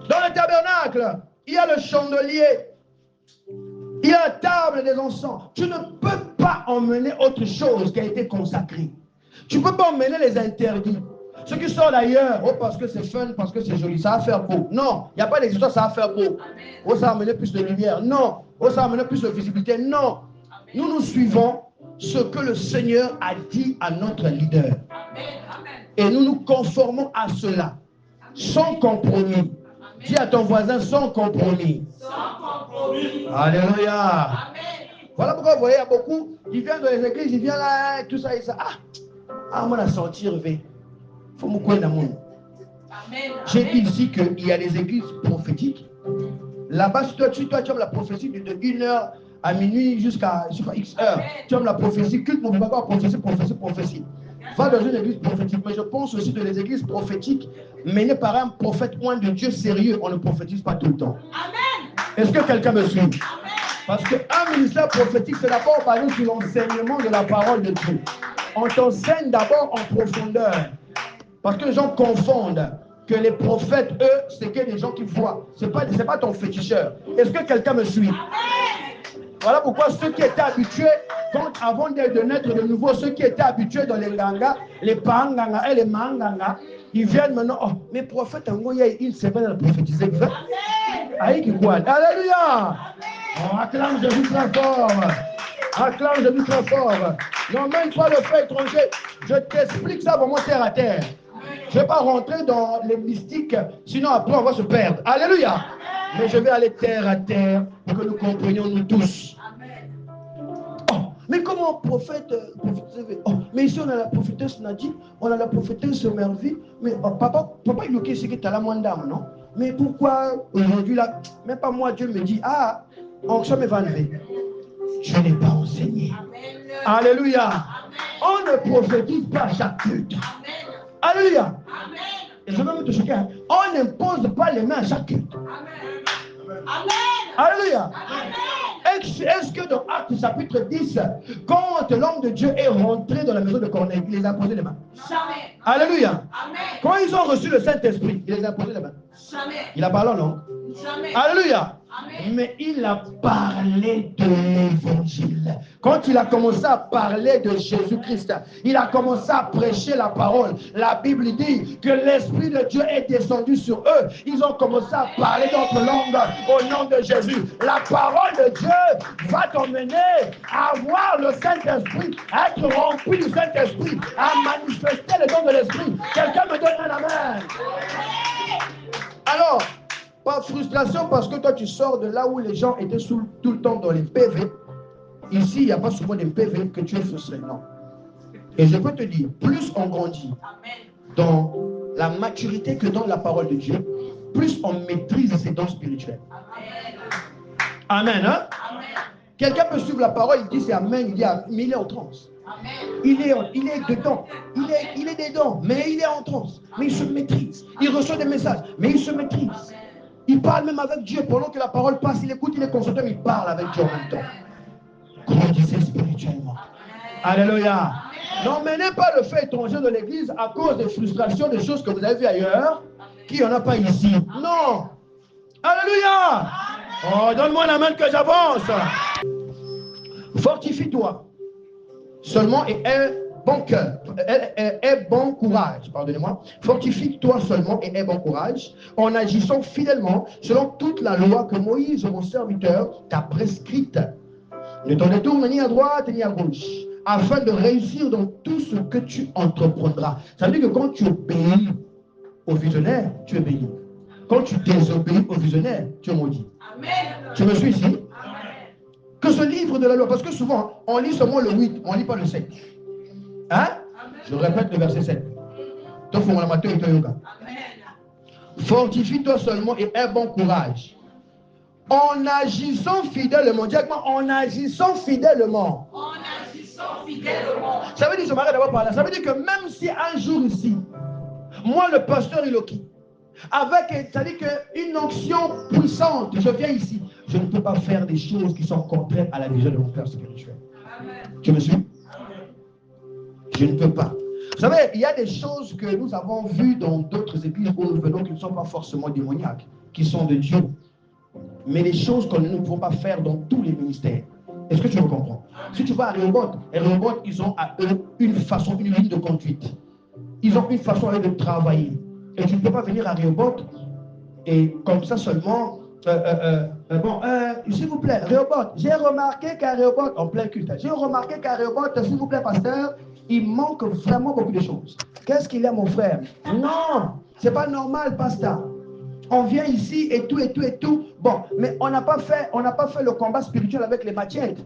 Dans le tabernacle, il y a le chandelier. Il y a la table des encens. Tu ne peux pas emmener autre chose qui a été consacrée. Tu ne peux pas emmener les interdits. Ceux qui sortent d'ailleurs, oh, parce que c'est fun, parce que c'est joli, ça va faire beau. Non, il n'y a pas d'existence, ça va faire beau. Oh, ça va amener plus de lumière. Non. Oh, ça va amener plus de visibilité. Non. Nous nous suivons ce que le Seigneur a dit à notre leader. Et nous nous conformons à cela. Sans compromis. Dis à ton voisin, sans compromis. Sans compromis. Alléluia. Voilà pourquoi vous voyez, il y a beaucoup qui viennent dans les églises, ils viennent là, tout ça et ça. Ah, moi, la sortir, il faut me couper dans mon. J'ai dit ici qu'il y a des églises prophétiques. Là-bas, si toi, tu aimes la prophétie de 1h à minuit jusqu'à X heures, tu aimes la prophétie, culte mon papa, prophétie. Va dans une église prophétique. Mais je pense aussi que les églises prophétiques menées par un prophète ou un de Dieu sérieux, on ne prophétise pas tout le temps. Amen. Est-ce que quelqu'un me suit? Amen. Parce qu'un ministère prophétique, c'est d'abord basé sur l'enseignement de la parole de Dieu. On t'enseigne d'abord en profondeur. Parce que les gens confondent que les prophètes, eux, c'est que des gens qui voient. Ce n'est pas ton féticheur. Est-ce que quelqu'un me suit? Amen. Voilà pourquoi ceux qui étaient habitués, avant de naître de nouveau, ceux qui étaient habitués dans les gangas, les panganga et les manganga, ils viennent maintenant. Oh, mes prophètes, il y a une semaine à prophétiser. Alléluia. Oh, acclame Jésus très fort. Acclame Jésus très fort. N'emmène pas le feu étranger. Je t'explique ça vraiment terre à terre. Je ne vais pas rentrer dans les mystiques, sinon après on va se perdre. Alléluia. Mais je vais aller terre à terre pour que nous comprenions nous tous. Oh, mais comment prophète oh, mais ici on a la prophétesse Nadine, on a la prophétesse Mervie, mais oh, papa il y a ce que tu as la moindre dame, non? Mais pourquoi aujourd'hui là, même pas moi, Dieu me dit, on se met va lever. Je n'ai pas enseigné. Amen. Alléluia. Amen. On ne prophétise pas chaque culte. Alléluia. Amen. Et je vais même te choquer. On n'impose pas les mains à chaque culte. Amen. Alléluia. Amen. Est-ce que dans Actes chapitre 10, quand l'homme de Dieu est rentré dans la maison de Corneille, il les a posé les mains? Jamais. Alléluia. Amen. Quand ils ont reçu le Saint-Esprit, il les a posé les mains? Jamais. Il a parlé, non? Jamais. Alléluia. Amen. Mais il a parlé de l'évangile. Quand il a commencé à parler de Jésus-Christ, il a commencé à prêcher la parole. La Bible dit que l'Esprit de Dieu est descendu sur eux. Ils ont commencé à parler d'autres langues au nom de Jésus. La parole de Dieu va t'emmener à avoir le Saint-Esprit, à être rempli du Saint-Esprit, à manifester le don de l'Esprit. Quelqu'un me donne un amen. Alors, Pas frustration parce que toi tu sors de là où les gens étaient tout le temps dans les PV. Ici, il n'y a pas souvent des PV que tu es frustré. Non. Et je peux te dire, plus on grandit dans la maturité que dans la parole de Dieu, plus on maîtrise ses dons spirituels. Amen. Hein? Quelqu'un peut suivre la parole, il dit c'est Amen, il dit mais il est en transe. Il est dedans. Il est dedans, mais il est en transe. Mais il se maîtrise. Il reçoit des messages, mais il se maîtrise. Il parle même avec Dieu. Pendant que la parole passe, il écoute, il est concentré, mais il parle avec Dieu en même temps. Grandissez spirituellement. Alléluia. N'emmenez pas le fait étranger de l'église à cause des frustrations, des choses que vous avez vues ailleurs, qu'il n'y en a pas ici. Non. Alléluia. Oh, donne-moi la main que j'avance. Fortifie-toi seulement et aie bon cœur, aie bon courage, pardonnez-moi. Fortifie-toi seulement et aie bon courage en agissant fidèlement selon toute la loi que Moïse, mon serviteur, t'a prescrite. Ne t'en détourne ni à droite ni à gauche, afin de réussir dans tout ce que tu entreprendras. Ça veut dire que quand tu obéis au visionnaire, tu es béni. Quand tu désobéis au visionnaire, tu es maudit. Amen. Tu me suis ici? Amen. Que ce livre de la loi, parce que souvent, on lit seulement le 8, on ne lit pas le 7. Hein? Amen. Je répète le verset 7. Fortifie-toi seulement et aie bon courage. En agissant fidèlement, directement, en agissant fidèlement. En agissant fidèlement. Ça veut dire, je m'arrête d'abord par là, ça veut dire que même si un jour ici, moi le pasteur Iloki, avec, c'est-à-dire qu'une onction puissante, je viens ici, je ne peux pas faire des choses qui sont contraires à la vision de mon père spirituel. Amen. Tu me suis? Amen. Je ne peux pas. Vous savez, il y a des choses que nous avons vues dans d'autres églises où nous venons qui ne sont pas forcément démoniaques, qui sont de Dieu. Mais les choses que nous ne pouvons pas faire dans tous les ministères. Est-ce que tu me comprends? Si tu vas à Rehoboth, ils ont à eux une façon, une ligne de conduite. Ils ont une façon à eux de travailler. Et tu ne peux pas venir à Rehoboth et comme ça seulement, s'il vous plaît, Rehoboth, j'ai remarqué qu'à Rehoboth, en plein culte, j'ai remarqué qu'à Rehoboth, s'il vous plaît, pasteur, il manque vraiment beaucoup de choses. Qu'est-ce qu'il y a, mon frère? Non, c'est pas normal, pasteur. On vient ici et tout, et tout, et tout. Bon, mais on n'a pas fait le combat spirituel avec les machettes.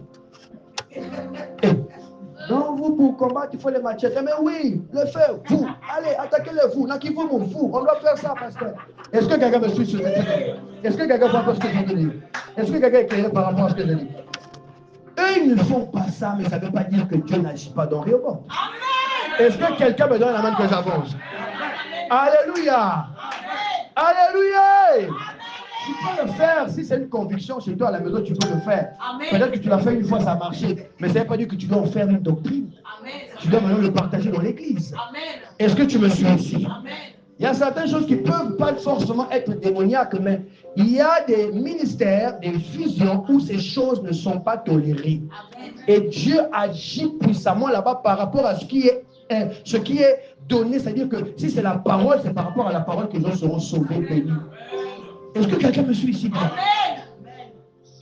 Non, vous, pour combattre, il faut les machettes. Mais oui, le feu, vous. Allez, attaquez-le, vous. Vous. On doit faire ça, pasteur. Est-ce que quelqu'un me suit sur cette tête? Est-ce que quelqu'un voit ce que je dis? Est-ce que quelqu'un est éclairé par rapport à ce que je dis? Eux, ils ne font pas ça, mais ça ne veut pas dire que Dieu n'agit pas dans Rehoboth. Est-ce que quelqu'un me donne la main que j'avance? Alléluia. Alléluia. Tu peux le faire. Si c'est une conviction chez toi à la maison, tu peux le faire. Peut-être que tu l'as fait une fois, ça a marché. Mais ça ne veut pas dire que tu dois en faire une doctrine. Amen. Tu dois maintenant le partager dans l'église. Est-ce que tu me suis ici? Amen. Il y a certaines choses qui ne peuvent pas forcément être démoniaques, mais il y a des ministères, des visions où ces choses ne sont pas tolérées. Amen. Et Dieu agit puissamment là-bas par rapport à ce qui est donné. C'est-à-dire que si c'est la parole, c'est par rapport à la parole que les gens seront sauvés, bénis. Est-ce que quelqu'un me suit ici? Amen.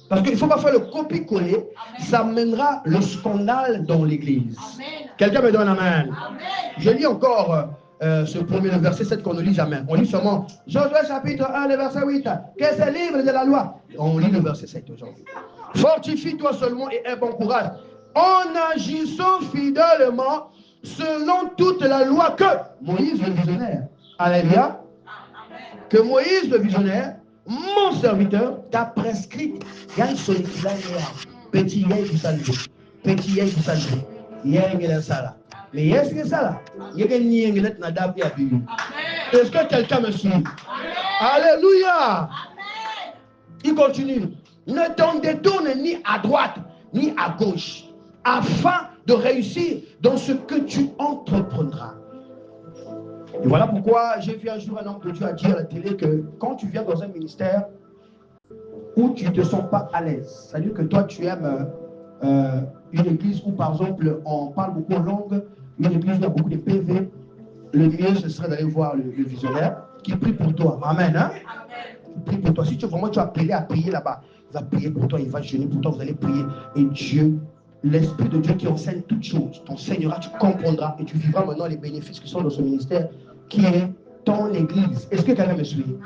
Parce qu'il ne faut pas faire le copier-coller. Ça mènera le scandale dans l'église. Quelqu'un me donne amen. Amen. Je lis encore ce premier verset 7 qu'on ne lit jamais. On lit seulement Josué chapitre 1, le verset 8. Qu'est-ce que c'est le livre de la loi? On lit le verset 7 aujourd'hui. Fortifie-toi seulement et aie bon courage. En agissant fidèlement selon toute la loi que Moïse le visionnaire. Alléluia. Que Moïse le visionnaire, mon serviteur, t'a prescrit. Il y a une solitude. Petit yé du salvé. Petit yé du salvé. Yé sala. Mais est-ce que ça là? Est-ce que quelqu'un me suit? Alléluia. Il continue. Ne t'en détourne ni à droite ni à gauche, afin de réussir dans ce que tu entreprendras. Et voilà pourquoi j'ai vu un jour un homme de Dieu dire à la télé que quand tu viens dans un ministère où tu ne te sens pas à l'aise, c'est-à-dire que toi tu aimes une église où par exemple on parle beaucoup en langue, une église où il y a beaucoup de PV, le mieux ce serait d'aller voir le visionnaire qui prie pour toi. Amen. Hein? Il prie pour toi. Si tu vraiment tu as appelé à prier là-bas, il va prier pour toi, il va jeûner pour toi, vous allez prier. Et Dieu, l'Esprit de Dieu qui enseigne toutes choses, t'enseignera, tu comprendras et tu vivras maintenant les bénéfices qui sont dans ce ministère qui est ton église. Est-ce que quelqu'un me suit?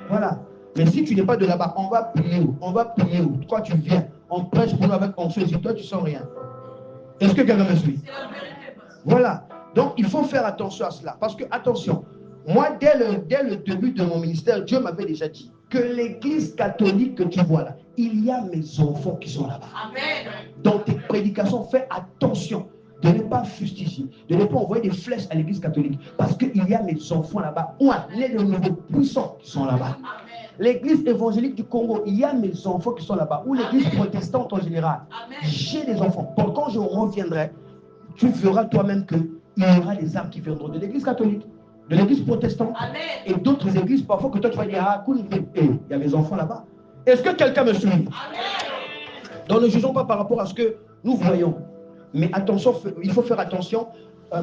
Voilà. Mais si tu n'es pas de là-bas, on va prier où? On va prier où? Quand tu viens, on prêche pour nous avec conscience et toi tu sens rien. Est-ce que quelqu'un me suit? Voilà. Donc il faut faire attention à cela. Parce que, attention, moi dès le début de mon ministère, Dieu m'avait déjà dit que l'église catholique que tu vois là, il y a mes enfants qui sont là-bas. Dans tes prédications, fais attention de ne pas fustiger, de ne pas envoyer des flèches à l'église catholique. Parce qu'il y a mes enfants là-bas, ou les de nouveaux puissants qui sont là-bas. L'église évangélique du Congo, il y a mes enfants qui sont là-bas, ou l'église protestante en général. J'ai des enfants. Donc quand je reviendrai, tu verras toi-même qu'il y aura des âmes qui viendront de l'église catholique, de l'église protestante, et d'autres églises, parfois que toi tu vas dire, ah, cool, il y a mes enfants là-bas. Est-ce que quelqu'un me suit? Donc ne jugeons pas par rapport à ce que nous voyons. Mais attention, il faut faire attention.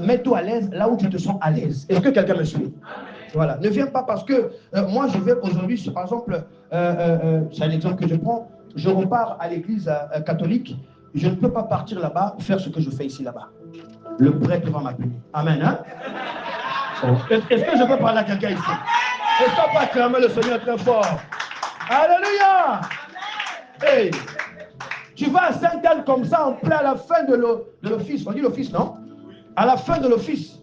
Mets-toi à l'aise là où tu te sens à l'aise. Est-ce que quelqu'un me suit? Voilà. Ne viens pas parce que moi je vais aujourd'hui, par exemple, c'est un exemple que je prends, je repars à l'église catholique, je ne peux pas partir là-bas, faire ce que je fais ici là-bas. Le prêtre va m'appeler. Amen. Hein? Est-ce que je peux parler à quelqu'un ici? Est-ce qu'on peut acclamer le Seigneur très fort? Alléluia! Hey! Tu vas à Sainte-Anne comme ça, en plein à la fin de l'office. On dit l'office, non? À la fin de l'office.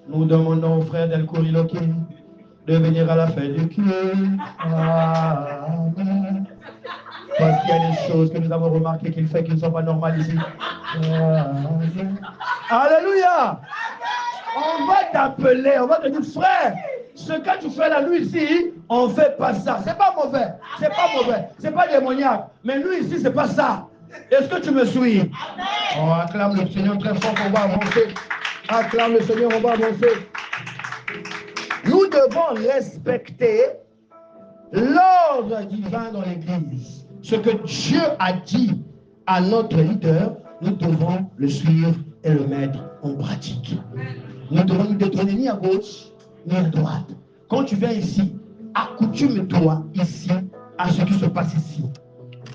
Nous demandons au frère Del Kuriloki de venir à la fin du culte. Amen. Parce qu'il y a des choses que nous avons remarquées qu'il fait qui ne sont pas normales ici. Amen. Alléluia! On va t'appeler, on va te dire, frère, ce que tu fais là, nous ici, on ne fait pas ça. C'est pas mauvais, c'est pas mauvais, c'est pas démoniaque. Mais nous ici, c'est pas ça. Est-ce que tu me suis? Oh, acclame le Seigneur très fort, on va avancer. Acclame le Seigneur, on va avancer. Nous devons respecter l'ordre divin dans l'Église. Ce que Dieu a dit à notre leader, nous devons le suivre et le mettre en pratique. Nous devons nous détourner ni à gauche, ni à droite. Quand tu viens ici, accoutume-toi ici à ce qui se passe ici.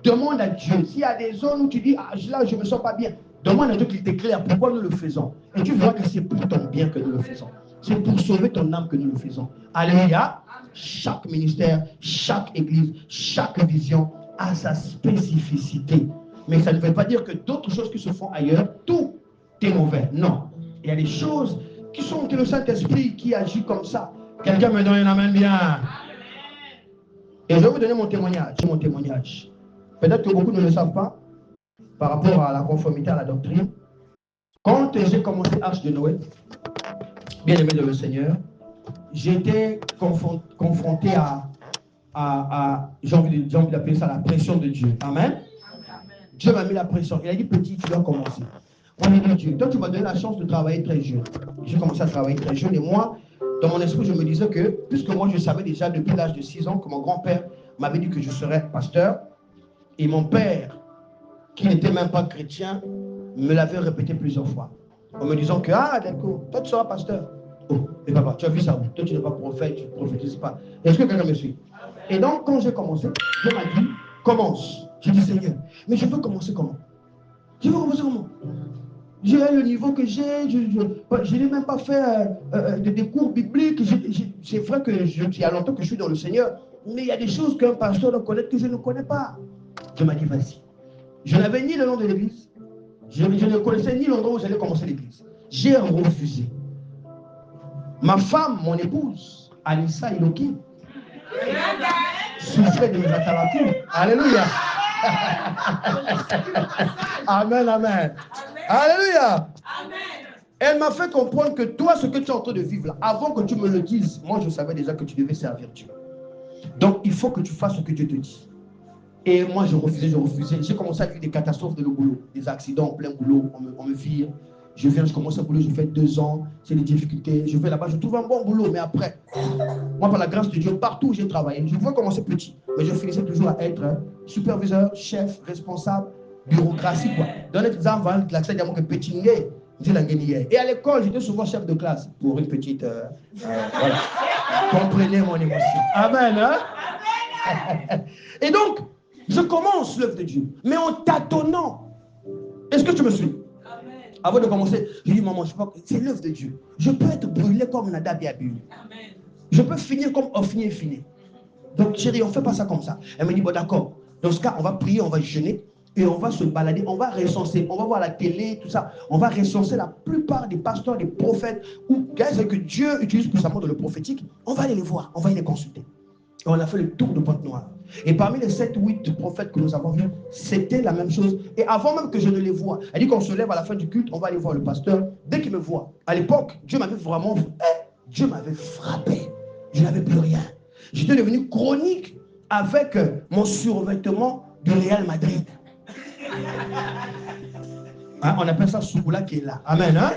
Demande à Dieu. S'il y a des zones où tu dis, ah, là, je ne me sens pas bien, demande à Dieu qu'il t'éclaire pourquoi nous le faisons. Et tu verras que c'est pour ton bien que nous le faisons. C'est pour sauver ton âme que nous le faisons. Alléluia. Chaque ministère, chaque église, chaque vision a sa spécificité. Mais ça ne veut pas dire que d'autres choses qui se font ailleurs, tout est mauvais. Non. Il y a des choses qui sont que le Saint-Esprit qui agit comme ça. Quelqu'un me donne un amen bien. Et je vais vous donner mon témoignage. Peut-être que beaucoup ne le savent pas par rapport à la conformité à la doctrine. Quand j'ai commencé Arche de Noé, bien aimé de le Seigneur, j'étais confronté à j'ai envie d'appeler ça la pression de Dieu. Amen. Dieu m'a mis la pression. Il a dit, petit, tu dois commencer. Moi, j'ai dit, Dieu, toi, tu m'as donné la chance de travailler très jeune. J'ai commencé à travailler très jeune et moi, dans mon esprit, je me disais que, puisque moi, je savais déjà depuis l'âge de 6 ans que mon grand-père m'avait dit que je serais pasteur, et mon père, qui n'était même pas chrétien, me l'avait répété plusieurs fois, en me disant que, ah, d'accord, toi, tu seras pasteur. Oh, mais papa, tu as vu ça, toi, tu n'es pas prophète, tu ne prophétises pas. Est-ce que quelqu'un me suit? Et donc, quand j'ai commencé, Dieu m'a dit, commence. J'ai dit, Seigneur, mais je veux commencer comment? Je veux commencer comment? J'ai le niveau que j'ai, je n'ai même pas fait des cours bibliques. C'est vrai que il y a longtemps que je suis dans le Seigneur, mais il y a des choses qu'un pasteur doit connaître que je ne connais pas. Je m'ai dit, vas-y. Je n'avais ni le nom de l'église, je ne connaissais ni l'endroit où j'allais commencer l'église. J'ai refusé. Ma femme, mon épouse, Anissa Iloki, souffrait de mes atalapes. Alléluia. Amen, amen. Alléluia. Elle m'a fait comprendre que toi, ce que tu es en train de vivre là, avant que tu me le dises, moi je savais déjà que tu devais servir Dieu. Donc il faut que tu fasses ce que Dieu te dit. Et moi je refusais. J'ai commencé à vivre des catastrophes de le boulot, des accidents en plein boulot, on me vire. Je commence à boulot, je fais 2 ans, c'est des difficultés. Je vais là-bas, je trouve un bon boulot, mais après, moi par la grâce de Dieu, partout où j'ai travaillé, je pouvais commencer petit, mais je finissais toujours à être superviseur, chef, responsable, bureaucratie, quoi. Dans les enfants, l'accès à mon petit nez, et à l'école, j'étais souvent chef de classe pour une petite. Voilà. Comprenez mon émotion. Amen. Hein? Et donc, je commence l'œuvre de Dieu, mais en tâtonnant. Est-ce que tu me suis? Avant de commencer, je dis, maman, je sais pas, c'est l'œuvre de Dieu. Je peux être brûlé comme Nadab et Abihu. Je peux finir comme Ophni et Phiné. Donc chérie, on ne fait pas ça comme ça. Elle me dit, bon d'accord, dans ce cas, on va prier, on va jeûner, et on va se balader, on va recenser, on va voir la télé, tout ça, on va recenser la plupart des pasteurs, des prophètes, ou c'est que Dieu utilise puissamment dans le prophétique, on va aller les voir, on va aller les consulter. Et on a fait le tour de Pointe-Noire. Et parmi les 7 ou 8 prophètes que nous avons vus, c'était la même chose. Et avant même que je ne les voie, elle dit qu'on se lève à la fin du culte, on va aller voir le pasteur. Dès qu'il me voit, à l'époque, Dieu m'avait vraiment, Dieu m'avait frappé. Je n'avais plus rien. J'étais devenu chronique avec mon survêtement du Real Madrid. Hein, on appelle ça Souboula qui est là. Amen. Hein?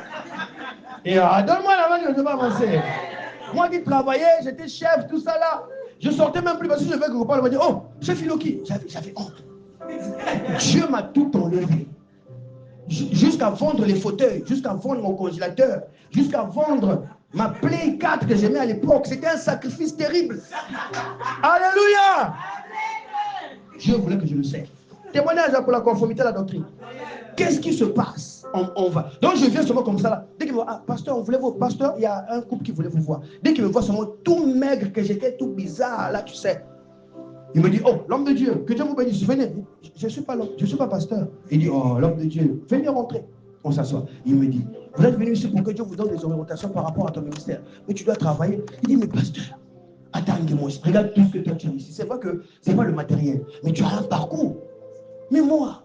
Et donne-moi la main, je ne vais pas avancer. Moi qui travaillais, j'étais chef, tout ça là. Je sortais même plus parce que je fais quelque part, on m'a dit, oh, chef Iloki, j'avais honte. Dieu m'a tout enlevé. Jusqu'à vendre les fauteuils, jusqu'à vendre mon congélateur, jusqu'à vendre ma Play 4 que j'aimais à l'époque. C'était un sacrifice terrible. Alléluia. Dieu voulait que je le serve. Témoignage pour la conformité à la doctrine. Qu'est-ce qui se passe? On va. Donc je viens seulement comme ça là. Dès qu'il me voit, ah, pasteur, on voulait vous. Pasteur, il y a un couple qui voulait vous voir. Dès qu'il me voit seulement tout maigre, que j'étais tout bizarre, là, tu sais. Il me dit, oh, l'homme de Dieu, que Dieu vous bénisse. Venez. Je ne suis pas l'homme, je ne suis pas pasteur. Il dit, oh, l'homme de Dieu, venez rentrer. On s'assoit. Il me dit, vous êtes venu ici pour que Dieu vous donne des orientations par rapport à ton ministère. Mais tu dois travailler. Il dit, mais pasteur, attends-moi, regarde tout ce que toi tu as ici. C'est vrai que ce n'est pas le matériel, mais tu as un parcours. Mais moi,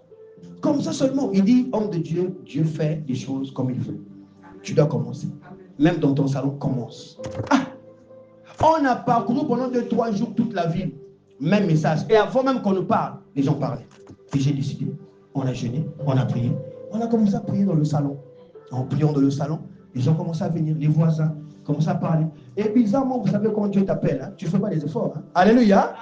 comme ça seulement, il dit, homme de Dieu, Dieu fait des choses comme il veut. Tu dois commencer. Même dans ton salon, commence. Ah, on a parcouru pendant 2-3 jours toute la ville. Même message. Et avant même qu'on nous parle, les gens parlaient. Et j'ai décidé. On a jeûné, on a prié. On a commencé à prier dans le salon. En priant dans le salon, les gens commençaient à venir, les voisins commençaient à parler. Et bizarrement, vous savez comment Dieu t'appelle. Hein? Tu ne fais pas des efforts. Hein? Alléluia.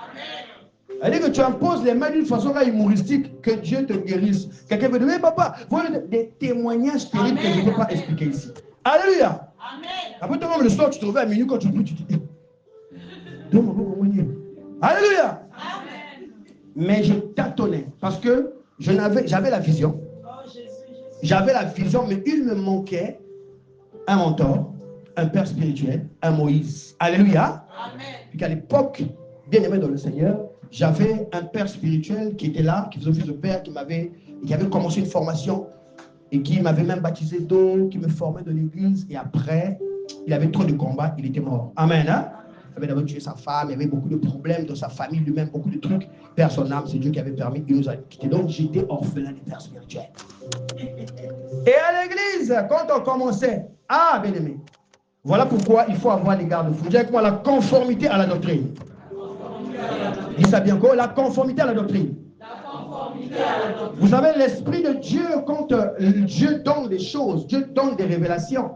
Elle dit que tu imposes les mains d'une façon humoristique, que Dieu te guérisse. Quelqu'un veut dire, mais papa, voilà des témoignages terribles que je ne peux pas expliquer ici. Alléluia. Amen. Après, toi-même, le soir, tu te réveilles à minuit quand tu pries, tu te dis, alléluia. Amen. Mais je tâtonnais parce que j'avais la vision. J'avais la vision, mais il me manquait un mentor, un père spirituel, un Moïse. Alléluia. Amen. Puis qu'à l'époque, bien aimé dans le Seigneur, j'avais un père spirituel qui était là, qui faisait office de père, qui avait commencé une formation et qui m'avait même baptisé d'eau, qui me formait de l'église. Et après, il avait trop de combats, il était mort. Amen. Hein? Il avait d'abord tué sa femme, il y avait beaucoup de problèmes dans sa famille lui-même, beaucoup de trucs. Père son âme, c'est Dieu qui avait permis, il nous a quittés. Donc j'étais orphelin des pères spirituels. Et à l'église, quand on commençait, ah bien aimé, voilà pourquoi il faut avoir les garde-fous. Dis avec moi la conformité à la doctrine. Dis ça bien quoi? La conformité à la doctrine. Vous savez, l'Esprit de Dieu, quand Dieu donne des choses, Dieu donne des révélations.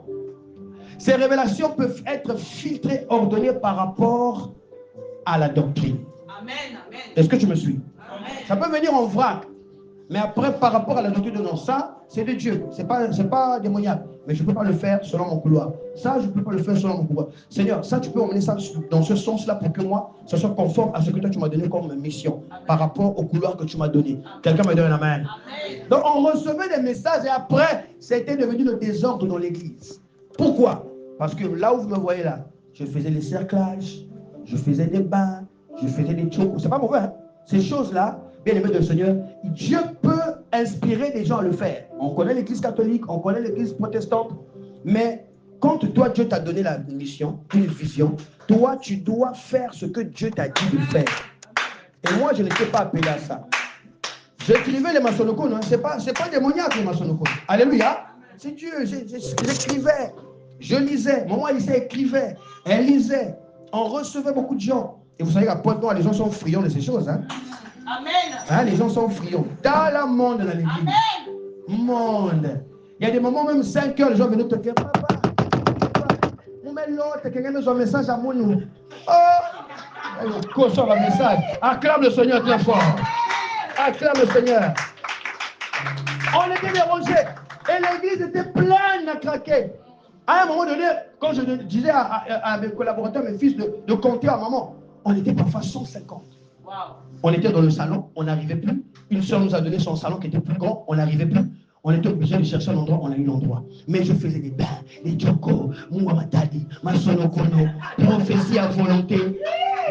Ces révélations peuvent être filtrées, ordonnées par rapport à la doctrine. Amen, amen. Est-ce que tu me suis? Amen. Ça peut venir en vrac, mais après, par rapport à la doctrine, non, ça, c'est de Dieu. Ce n'est pas démoniaque. Mais je ne peux pas le faire selon mon couloir. Ça, je ne peux pas le faire selon mon couloir. Seigneur, ça, tu peux emmener ça dans ce sens-là pour que moi, ça soit conforme à ce que toi, tu m'as donné comme mission. Amen. Par rapport au couloir que tu m'as donné. Quelqu'un me donne un amen. Amen. Donc, on recevait des messages et après, c'était devenu le désordre dans l'église. Pourquoi? Parce que là où vous me voyez là, je faisais les cerclages, je faisais des bains, je faisais des chocos. C'est pas mauvais, hein? Ces choses-là, bien aimé de Seigneur, Dieu peut inspirer des gens à le faire. On connaît l'église catholique, on connaît l'église protestante, mais quand toi, Dieu t'a donné la mission, une vision, toi, tu dois faire ce que Dieu t'a dit de faire. Et moi, je n'étais pas appelé à ça. J'écrivais les maçonocons, hein? C'est pas démoniaque les maçonocons. Alléluia. C'est Dieu, j'écrivais. Je lisais, maman lisait, écrivait, elle lisait, on recevait beaucoup de gens. Et vous savez qu'à Pointe-Noire, les gens sont friands de ces choses. Hein? Amen. Hein, les gens sont friands. Dans la monde, dans l'église. Amen. Monde. Il y a des moments, même 5 heures, les gens venaient te dire, papa, on met l'autre, quelqu'un met son message à mon nous. Oh, qu'on sort un message. Acclame le Seigneur très fort. Acclame le Seigneur. On était dérangés. Et l'église était pleine à craquer. À un moment donné, quand je disais à mes collaborateurs, mes fils, de compter à maman, on était parfois 150. Wow. On était dans le salon, on n'arrivait plus. Une soeur nous a donné son salon qui était plus grand, on n'arrivait plus. On était obligé de chercher un endroit, on a eu l'endroit. Mais je faisais des bains, des jokos, Mouamatadi, Masonokono, prophétie à volonté.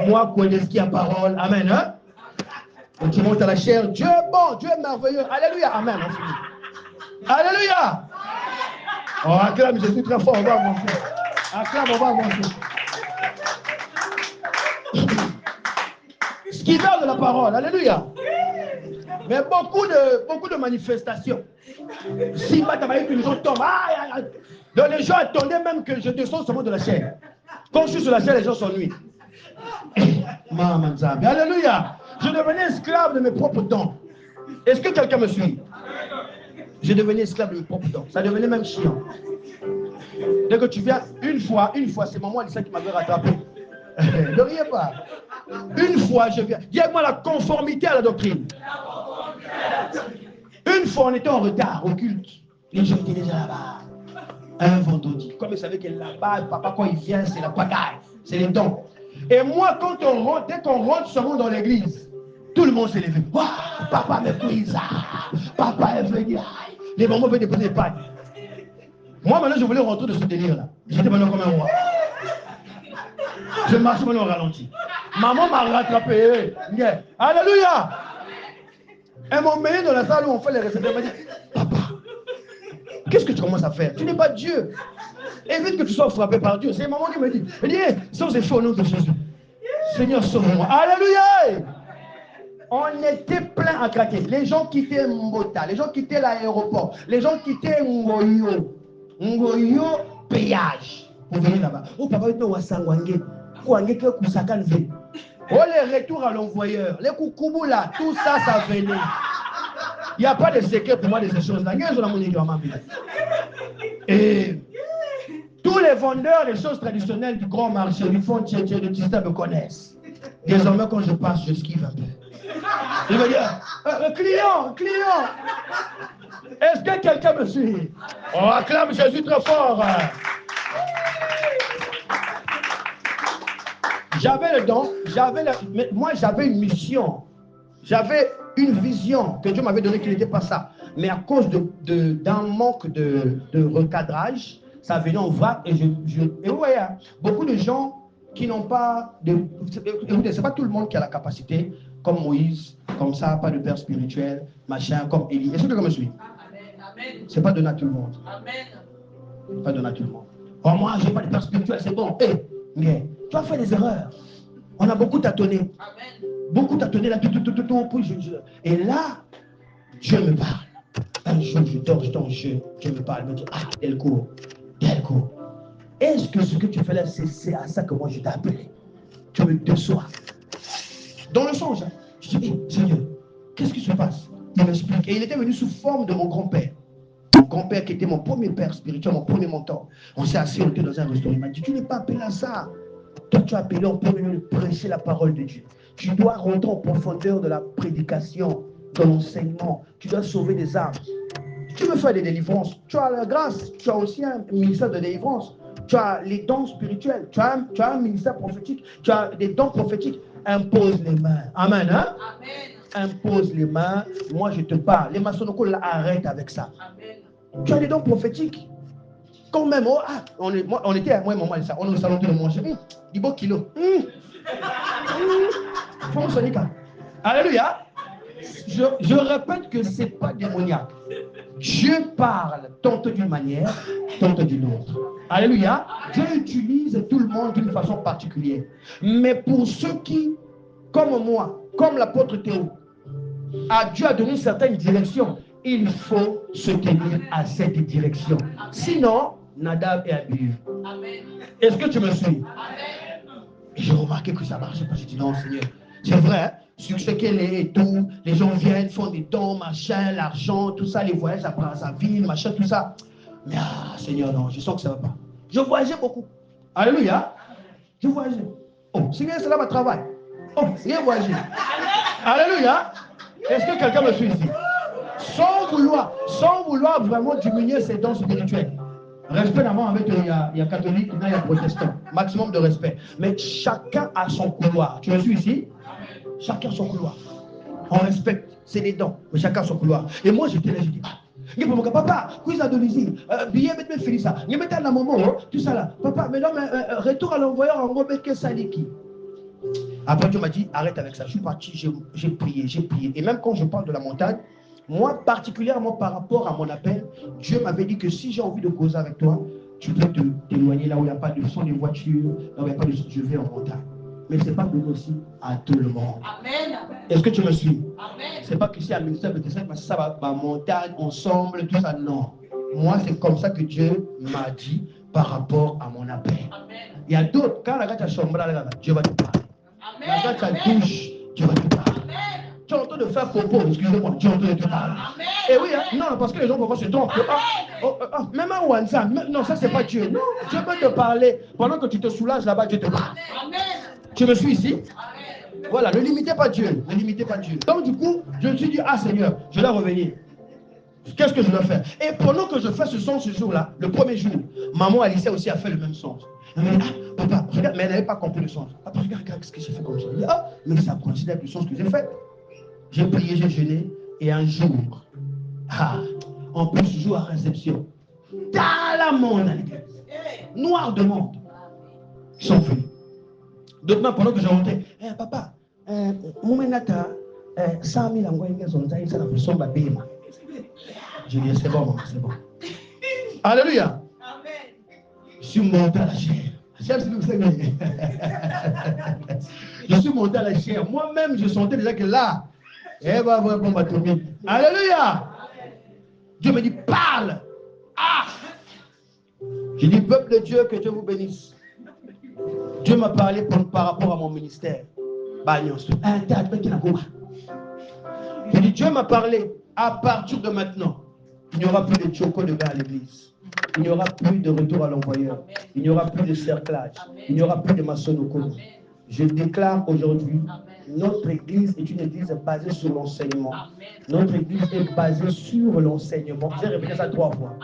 Moi, connais ce qui a parole. Amen. Hein? Et tu montes à la chair. Dieu est bon, Dieu est merveilleux. Alléluia. Amen. On finit. Alléluia. Oh, acclame Jésus très fort. On va avancer. Acclame, on va avancer. Ce qui vient de la parole. Alléluia. Mais beaucoup de manifestations. Si que les gens tombent. Donc les gens attendaient même que je descende seulement de la chair. Quand je suis sur la chair, les gens s'ennuient. Alléluia. Je devenais esclave de mes propres dons. Est-ce que quelqu'un me suit? Je devenais esclave de mes propres dons. Ça devenait même chiant. Dès que tu viens, une fois, c'est maman Alissa qui m'avait rattrapé. Ne riez pas. Une fois, je viens. Dis-moi la conformité à la doctrine. Une fois, on était en retard au culte. Les gens étaient déjà là-bas. Un vendredi. Comme ils savaient que là-bas, papa, quand il vient, c'est la pagaille. C'est les dons. Et moi, quand on rentre, dès qu'on rentre seulement dans l'église, tout le monde s'est levé. Wow, papa méprise. Papa est venu. Les mamans veulent déposer les pagnes. Moi, maintenant, je voulais rentrer de ce délire-là. J'étais maintenant comme un roi. Je marche maintenant au ralenti. Maman m'a rattrapé. Yeah. Alléluia. Elles m'ont mené dans la salle où on fait les réceptions. Elle m'a dit, papa, qu'est-ce que tu commences à faire? Tu n'es pas Dieu. Évite que tu sois frappé par Dieu. C'est maman qui me dit, elle dit, hey, sans effet au nom de Jésus. Seigneur, sauve-moi. Alléluia. On était plein à craquer. Les gens quittaient Mbota, les gens quittaient l'aéroport, les gens quittaient Ngoyo. Ngoyo, péage. Pour venir là-bas. Oh, papa, nous sommes Oh, les retours à l'envoyeur, les coucoubous là, tout ça, ça venait. Il n'y a pas de secret pour moi de ces choses-là. Et tous les vendeurs des choses traditionnelles du grand marché, du fond de Tista me connaissent. Désormais, quand je passe, je esquive un peu. Je veux dire, client. Est-ce que quelqu'un me suit? On acclame Jésus très fort. J'avais le don, mais moi j'avais une mission, j'avais une vision que Dieu m'avait donnée qui n'était pas ça. Mais à cause d'un manque de recadrage, ça venait en vrac et et ouais, beaucoup de gens qui n'ont pas écoutez, c'est pas tout le monde qui a la capacité, comme Moïse, comme ça, pas de père spirituel, machin, comme Élie. Est-ce que quelqu'un me suit? C'est pas donné à tout le monde. Amen. Pas donné à tout le monde. Oh, moi, j'ai pas de père spirituel, c'est bon. Hey, mais tu as fait des erreurs. On a beaucoup tâtonné. Amen. Beaucoup tâtonné là, tout. Et là, Dieu me parle. Un jour, je dors, Dieu me parle, me dit, Delco. Est-ce que ce que tu fais là, c'est à ça que moi je t'ai appelé? Tu me déçois. Dans le songe, je dis, Seigneur, qu'est-ce qui se passe? Il m'explique. Et il était venu sous forme de mon grand-père. Mon grand-père qui était mon premier père spirituel, mon premier mentor. On s'est assis, on était dans un restaurant. Il m'a dit, tu n'es pas appelé à ça. Toi, tu es appelé en premier lieu de prêcher la parole de Dieu. Tu dois rentrer en profondeur de la prédication, de l'enseignement. Tu dois sauver des âmes. Tu veux faire des délivrances. Tu as la grâce. Tu as aussi un ministère de délivrance. Tu as les dons spirituels. Tu as un ministère prophétique. Tu as des dons prophétiques. Impose les mains. Amen. Hein? Amen. Impose les mains. Moi, je te parle. Les maçons, arrête avec ça. Amen. Tu as des dons prophétiques. Quand même, on était, moi et maman, on est au salon de manger. Du beau kilo. Alléluia. Je répète que ce n'est pas démoniaque. Dieu parle tantôt d'une manière, tantôt d'une autre. Alléluia. Dieu utilise tout le monde d'une façon particulière. Mais pour ceux qui, comme moi, comme l'apôtre Théo, Dieu a donné une certaine direction, il faut se tenir à cette direction. Sinon, Nadab et Abihu. Est-ce que tu me suis? Amen. J'ai remarqué que ça ne marchait pas. J'ai dit non, Seigneur. C'est vrai, hein? Succès qu'elle est et tout. Les gens viennent, font des dons, machin, l'argent, tout ça, les voyages à sa ville, machin, tout ça. Mais Seigneur, non, je sens que ça ne va pas. Je voyageais beaucoup. Alléluia. Je voyageais. Oh, Seigneur, c'est là ma travail. Oh, Seigneur, voyager. Alléluia. Est-ce que quelqu'un me suit ici? Sans vouloir vraiment diminuer ses dons spirituels. Respect d'abord avec il y a catholique, il y a protestant. Maximum de respect. Mais chacun a son couloir. Tu me suis ici? Chacun a son couloir. On respecte, c'est des dons, mais chacun a son couloir. Et moi j'étais là, je dis, papa, quiz à domicile, billet, mettez fini ça, n'y mettez la maman, tout ça là. Papa, mais non, mais retour à l'envoyeur en gros, mais qu'est-ce que ça dit qui? Après, Dieu m'a dit, arrête avec ça. Je suis parti, j'ai prié, j'ai prié. Et même quand je parle de la montagne, moi, particulièrement par rapport à mon appel, Dieu m'avait dit que si j'ai envie de causer avec toi, tu peux t'éloigner là où il n'y a pas de son des voitures, là où il n'y a pas de son, je vais en montagne. Mais ce n'est pas donné aussi à tout le monde. Amen. Est-ce que tu me suis? Amen. Ce n'est pas que si un ministère de ça, ça va montagne, ensemble, tout ça. Non. Moi, c'est comme ça que Dieu m'a dit par rapport à mon appel. Amen. Il y a d'autres, quand la gâte a chambre, Dieu va te parler. Amen. La gâte a douche, Dieu va te parler. Amen. Tu es en train de faire popo, excusez-moi, Dieu est en train de te parler. Amen. Et oui, hein, non, parce que les gens parfois se trompent. Même un Wanza, non, ça c'est pas Dieu. Non, Dieu peut te parler. Pendant que tu te soulages là-bas, Dieu te parle. Amen. Tu me suis ici? Amen. Voilà, ne limitez pas Dieu. Ne limitez pas Dieu. Donc du coup, je me suis dit, ah Seigneur, je dois revenir. Qu'est-ce que je dois faire? Et pendant que je fais ce son ce jour-là, le premier jour, maman Alicia aussi a fait le même son. Elle m'a dit, ah, papa, regarde, mais elle n'avait pas compris le sens. Papa, regarde ce que j'ai fait comme ça. Elle dit, ah, mais ça coïncide avec le sens que j'ai fait. J'ai prié, j'ai jeûné, et un jour, en plus, jour à réception, dans la monde à l'église, noir de monde, ils sont venus. D'autres, pendant que j'ai rentré, papa, Moumenata, 100 000 angoïnes sont là, ça n'a pas de j'ai dit, c'est bon, maman, c'est bon. Alléluia. Amen. Je suis monté à la chair. Je suis monté à la chair. Moi-même, je sentais déjà que là, elle va avoir un bon bateau. Alléluia. Dieu me dit, parle. Ah. J'ai dit, peuple de Dieu, que Dieu vous bénisse. Dieu m'a parlé par rapport à mon ministère. J'ai dit, Dieu m'a parlé. À partir de maintenant, il n'y aura plus de choco de gars à l'église. Il n'y aura plus de retour à l'envoyeur. Il n'y aura plus de cerclage. Il n'y aura plus de maçonnerie. Je déclare aujourd'hui, notre église est une église basée sur l'enseignement. Notre église est basée sur l'enseignement. J'ai répété ça 3 fois.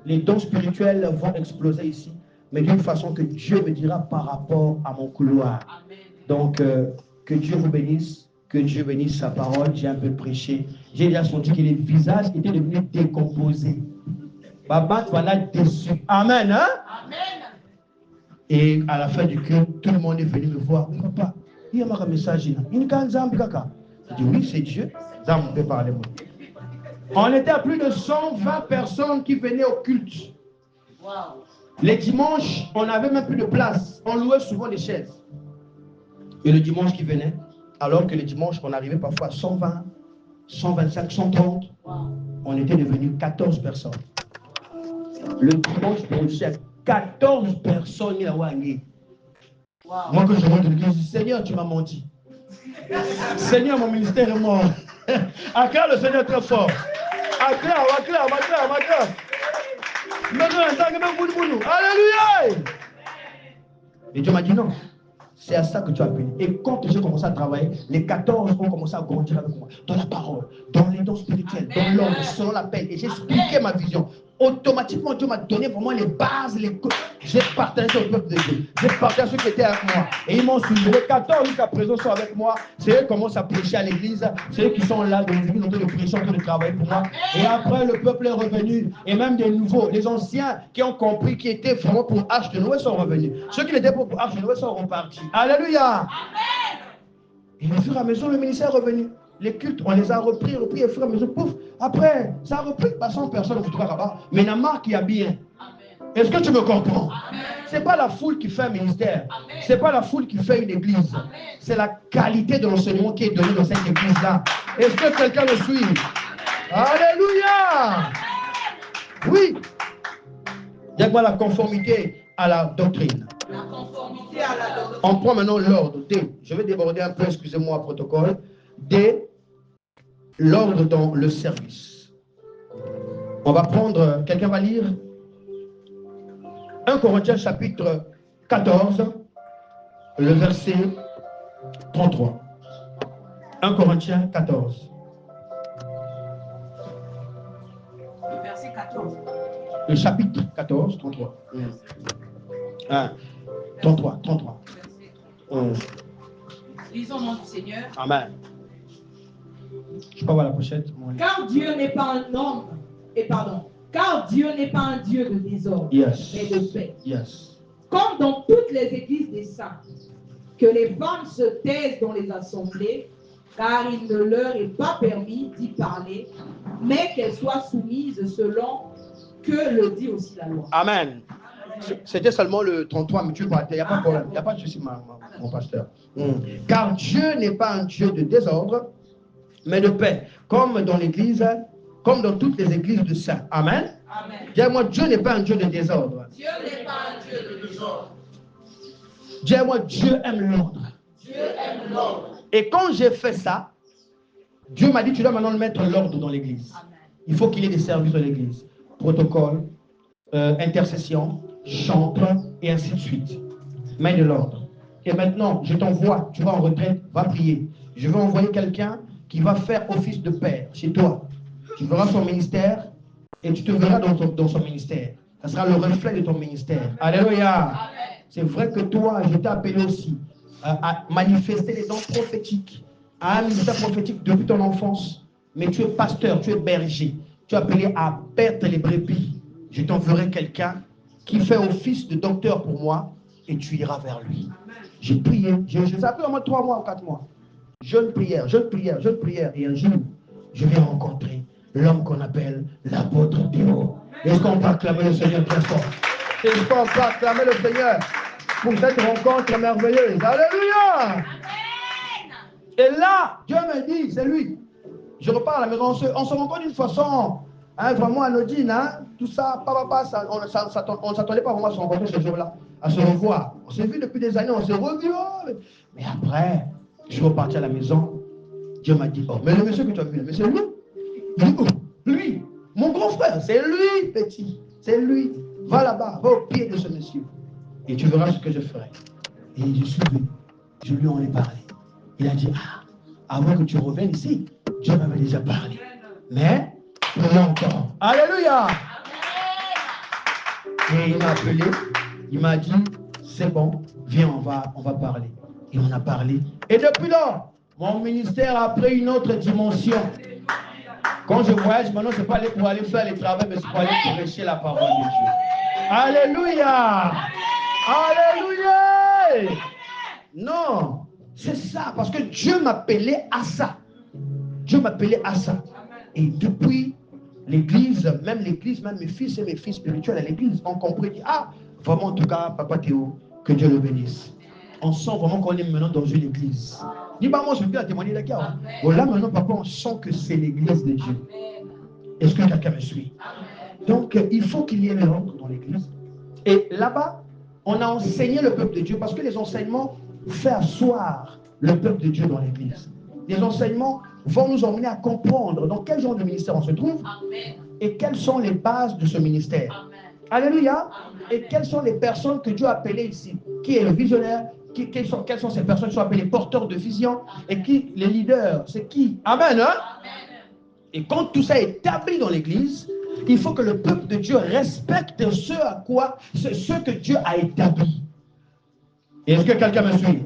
Les dons spirituels vont exploser ici, mais d'une façon que Dieu me dira par rapport à mon couloir. Donc, que Dieu vous bénisse. Que Dieu bénisse sa parole. J'ai un peu prêché. J'ai déjà senti que les visages étaient devenus décomposés. Baba, tu vas déçu. Amen. Hein? Amen. Et à la fin du culte, tout le monde est venu me voir. Mais papa, il y a un message là. Il y a un kaka. Je dis oui, c'est Dieu. Ça me peut parler. On était à plus de 120 personnes qui venaient au culte. Wow. Les dimanches, on n'avait même plus de place. On louait souvent des chaises. Et le dimanche qui venait, alors que le dimanche, on arrivait parfois à 120, 125, 130, on était devenus 14 personnes. Le dimanche, on était à 14 personnes. Moi, quand je rentre de l'église, je dis, Seigneur, tu m'as menti. Seigneur, mon ministère est mort. Acclame le Seigneur très fort. Acclame. Alléluia. Et Dieu m'a dit non. C'est à ça que tu as béni. Et quand j'ai commencé à travailler, les 14 ont commencé à grandir avec moi. Dans la parole, dans les dons spirituels, dans l'ordre, selon l'appel. Et j'ai expliqué ma vision. Automatiquement, Dieu m'a donné vraiment les bases. J'ai partagé au peuple de Dieu. J'ai partagé ceux qui étaient avec moi. Et ils m'ont suivi. Les 14 jusqu'à présent sont avec moi. C'est eux qui commencent à prêcher à l'église. C'est eux qui sont là dans l'église en train de prêcher, en train de travailler pour moi. Et après, le peuple est revenu. Et même des nouveaux, les anciens qui ont compris, qui étaient vraiment pour Arche de Noé sont revenus. Ceux qui n'étaient pas pour Arche de Noé sont repartis. Alléluia. Amen. Et au fur et à mesure, le ministère est revenu. Les cultes, on les a repris, et au fur et à mesure, pouf. Après, ça a repris, 100 personnes au foutoir là-bas. Mais la marque, il y a bien. Est-ce que tu me comprends? Ce n'est pas la foule qui fait un ministère. Ce n'est pas la foule qui fait une église. C'est la qualité de l'enseignement qui est donné dans cette église-là. Est-ce que quelqu'un me suit? Alléluia. Oui. Il y a quoi la conformité à la doctrine? La conformité à la doctrine. On prend maintenant l'ordre D. Je vais déborder un peu, excusez-moi, protocole. D. L'ordre dans le service. On va prendre, quelqu'un va lire 1 Corinthiens chapitre 14, le verset 33. 1 Corinthiens 14. Le verset 14. Le chapitre 14, 33. 33. Lisons au nom du Seigneur. Amen. Je peux avoir la pochette. Car Dieu n'est pas un homme, car Dieu n'est pas un Dieu de désordre, Yes. mais de paix. Yes. Comme dans toutes les églises des saints. que les femmes se taisent dans les assemblées, car il ne leur est pas permis d'y parler, mais qu'elles soient soumises selon que le dit aussi la loi. Amen. C'était seulement le 33, mais tu vois, il n'y a pas de problème. Il n'y a pas de souci, mon pasteur. Car Dieu n'est pas un Dieu de désordre, mais de paix, comme dans l'église, comme dans toutes les églises de saints. Amen. Amen. Dis-moi, Dieu n'est pas un Dieu de désordre. Dieu n'est pas un Dieu de désordre. Dis-moi, Dieu aime l'ordre. Dieu aime l'ordre. Et quand j'ai fait ça, Dieu m'a dit, tu dois maintenant mettre l'ordre dans l'église. Il faut qu'il y ait des services dans l'église. Protocole, intercession, chantre, et ainsi de suite. Mets de l'ordre. Et maintenant, je t'envoie, tu vas en retraite, va prier. Je vais envoyer quelqu'un qui va faire office de père chez toi. Tu verras son ministère et tu te verras dans son ministère. Ça sera le reflet de ton ministère. Alléluia. C'est vrai que toi, je t'ai appelé aussi à manifester les dons prophétiques, à un ministère prophétique depuis ton enfance. Mais tu es pasteur, tu es berger. Tu es appelé à perdre les brebis. Je t'enverrai quelqu'un qui fait office de docteur pour moi et tu iras vers lui. J'ai prié, je s'appelle au moins 3 mois ou 4 mois. Jeune prière. Et un jour, je vais rencontrer l'homme qu'on appelle l'apôtre Théo. Est-ce qu'on peut acclamer le Seigneur très fort? Est-ce qu'on peut acclamer le Seigneur pour cette rencontre merveilleuse? Alléluia! Amen. Et là, Dieu me dit, c'est lui. Je repars à la maison, on se rencontre d'une façon vraiment anodine, tout ça, on ne s'attendait pas vraiment à se rencontrer ce jour-là, à se revoir. On s'est vu depuis des années, on s'est revus. Mais après, je suis reparti à la maison. Dieu m'a dit, oh, mais le monsieur que tu as vu, mais c'est lui. Lui, mon grand frère, c'est lui, petit. C'est lui. Va là-bas, va au pied de ce monsieur. Et tu verras ce que je ferai. Et je suis venu. Je lui en ai parlé. Il a dit, avant que tu reviennes ici, Dieu m'avait déjà parlé. Mais, pour longtemps. Alléluia. Et il m'a appelé. Il m'a dit, c'est bon, viens, on va parler. Et on a parlé. Et depuis là, mon ministère a pris une autre dimension. Quand je voyage, maintenant, ce n'est pas pour aller faire les travaux, mais c'est pour aller prêcher la parole de Dieu. Alléluia! Alléluia! Non, c'est ça, parce que Dieu m'appelait à ça. Dieu m'appelait à ça. Et depuis l'église, même mes fils et mes filles spirituels à l'église ont compris, vraiment, en tout cas, Papa Théo, que Dieu le bénisse. On sent vraiment qu'on est maintenant dans une église. Dis moi je peux témoigner la guerre. Bon, là maintenant, papa, on sent que c'est l'église de Dieu. Est-ce que quelqu'un me suit? Donc, il faut qu'il y ait l'ordre dans l'église. Et là-bas, on a enseigné le peuple de Dieu parce que les enseignements font asseoir le peuple de Dieu dans l'église. Les enseignements vont nous emmener à comprendre dans quel genre de ministère on se trouve et quelles sont les bases de ce ministère. Alléluia. Et quelles sont les personnes que Dieu a appelées ici? Qui est le visionnaire? Quelles sont ces personnes qui sont appelées porteurs de vision? Et qui, les leaders, c'est qui? Amen, hein? Et quand tout ça est établi dans l'église, il faut que le peuple de Dieu respecte ce que Dieu a établi. Est-ce que quelqu'un me suit?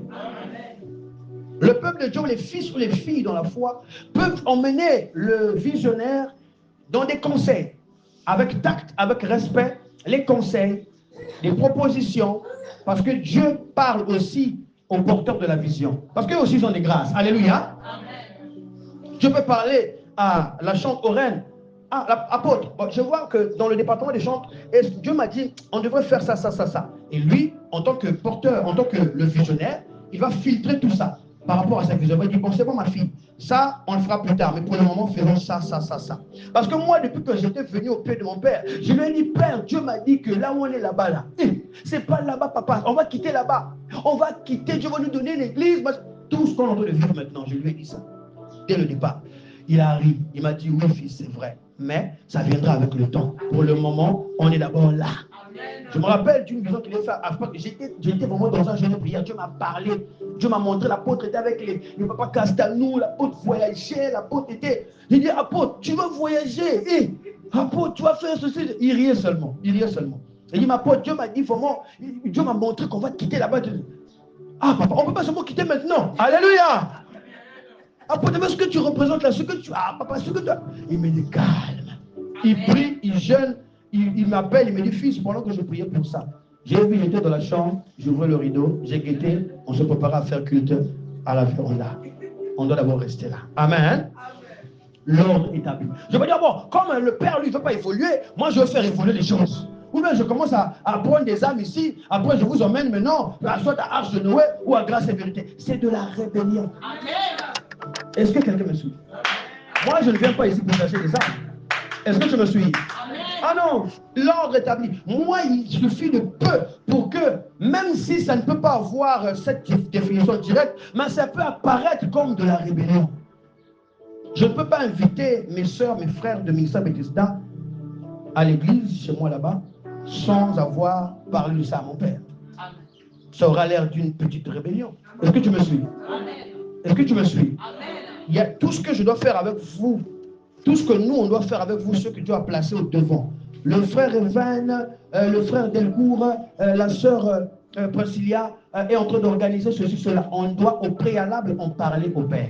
Le peuple de Dieu, les fils ou les filles dans la foi, peuvent emmener le visionnaire dans des conseils, avec tact, avec respect, les conseils, les propositions, parce que Dieu parle aussi aux porteurs de la vision. Parce qu'eux aussi ils ont des grâces. Alléluia. Dieu peut parler à la chante Oren, l'apôtre. Bon, je vois que dans le département des chantes, Dieu m'a dit, on devrait faire ça, ça, ça, ça. Et lui, en tant que porteur, en tant que le visionnaire, il va filtrer tout ça par rapport à sa vision. Il va dire, bon, c'est bon ma fille, ça, on le fera plus tard, mais pour le moment, faisons ça, ça, ça, ça. Parce que moi, depuis que j'étais venu au pied de mon père, je lui ai dit, Père, Dieu m'a dit que là où on est là-bas, là, c'est pas là-bas, papa, on va quitter là-bas. On va quitter, Dieu va nous donner l'église. Tout ce qu'on est en train de vivre maintenant, je lui ai dit ça, dès le départ. Il arrive, il m'a dit, oui, fils, c'est vrai, mais ça viendra avec le temps. Pour le moment, on est d'abord là. Je me rappelle d'une vision qu'il a fait après que j'étais vraiment dans un jeûne de prière. Dieu m'a parlé, Dieu m'a montré, l'apôtre était avec les papas Castanou, l'apôtre voyageait, l'apôtre était. J'ai dit, apôtre, tu veux voyager? Apôtre, tu vas faire ceci. Il riait seulement, il dit, ma apôtre, Dieu m'a dit, vraiment, Dieu m'a montré qu'on va quitter là-bas. Papa, on ne peut pas seulement quitter maintenant. Alléluia. Apôtre, mais ce que tu représentes là, ce que tu as, papa, ce que tu as. Il me dit, calme. Il prie, il jeûne. Il m'appelle, il me dit, fils, pendant que je priais pour ça, J'ai vu, j'étais dans la chambre, j'ouvrais le rideau, j'ai guetté, on se préparait à faire culte à la véranda. On doit d'abord rester là. Amen. L'ordre établi. Je veux dire, bon, comme le Père, lui, ne veut pas évoluer, moi, je veux faire évoluer les choses. Ou bien je commence à prendre des âmes ici, après je vous emmène maintenant, soit à Arche de Noé ou à Grâce et Vérité. C'est de la rébellion. Amen. Est-ce que quelqu'un me suit? Moi, je ne viens pas ici pour chercher des âmes. Est-ce que tu me suis? Amen. Ah non, l'ordre établi. Moi, il suffit de peu pour que, même si ça ne peut pas avoir cette définition directe, mais ça peut apparaître comme de la rébellion. Je ne peux pas inviter mes soeurs, mes frères de ministère Bethesda à l'église, chez moi là-bas, sans avoir parlé de ça à mon père. Amen. Ça aura l'air d'une petite rébellion. Est-ce que tu me suis? Est-ce que tu me suis? Amen. Il y a tout ce que je dois faire avec vous, tout ce que nous, on doit faire avec vous, ce que Dieu a placé au devant. Le frère Evan, le frère Delcourt, la sœur Priscilla est en train d'organiser ceci, cela. On doit au préalable en parler au Père.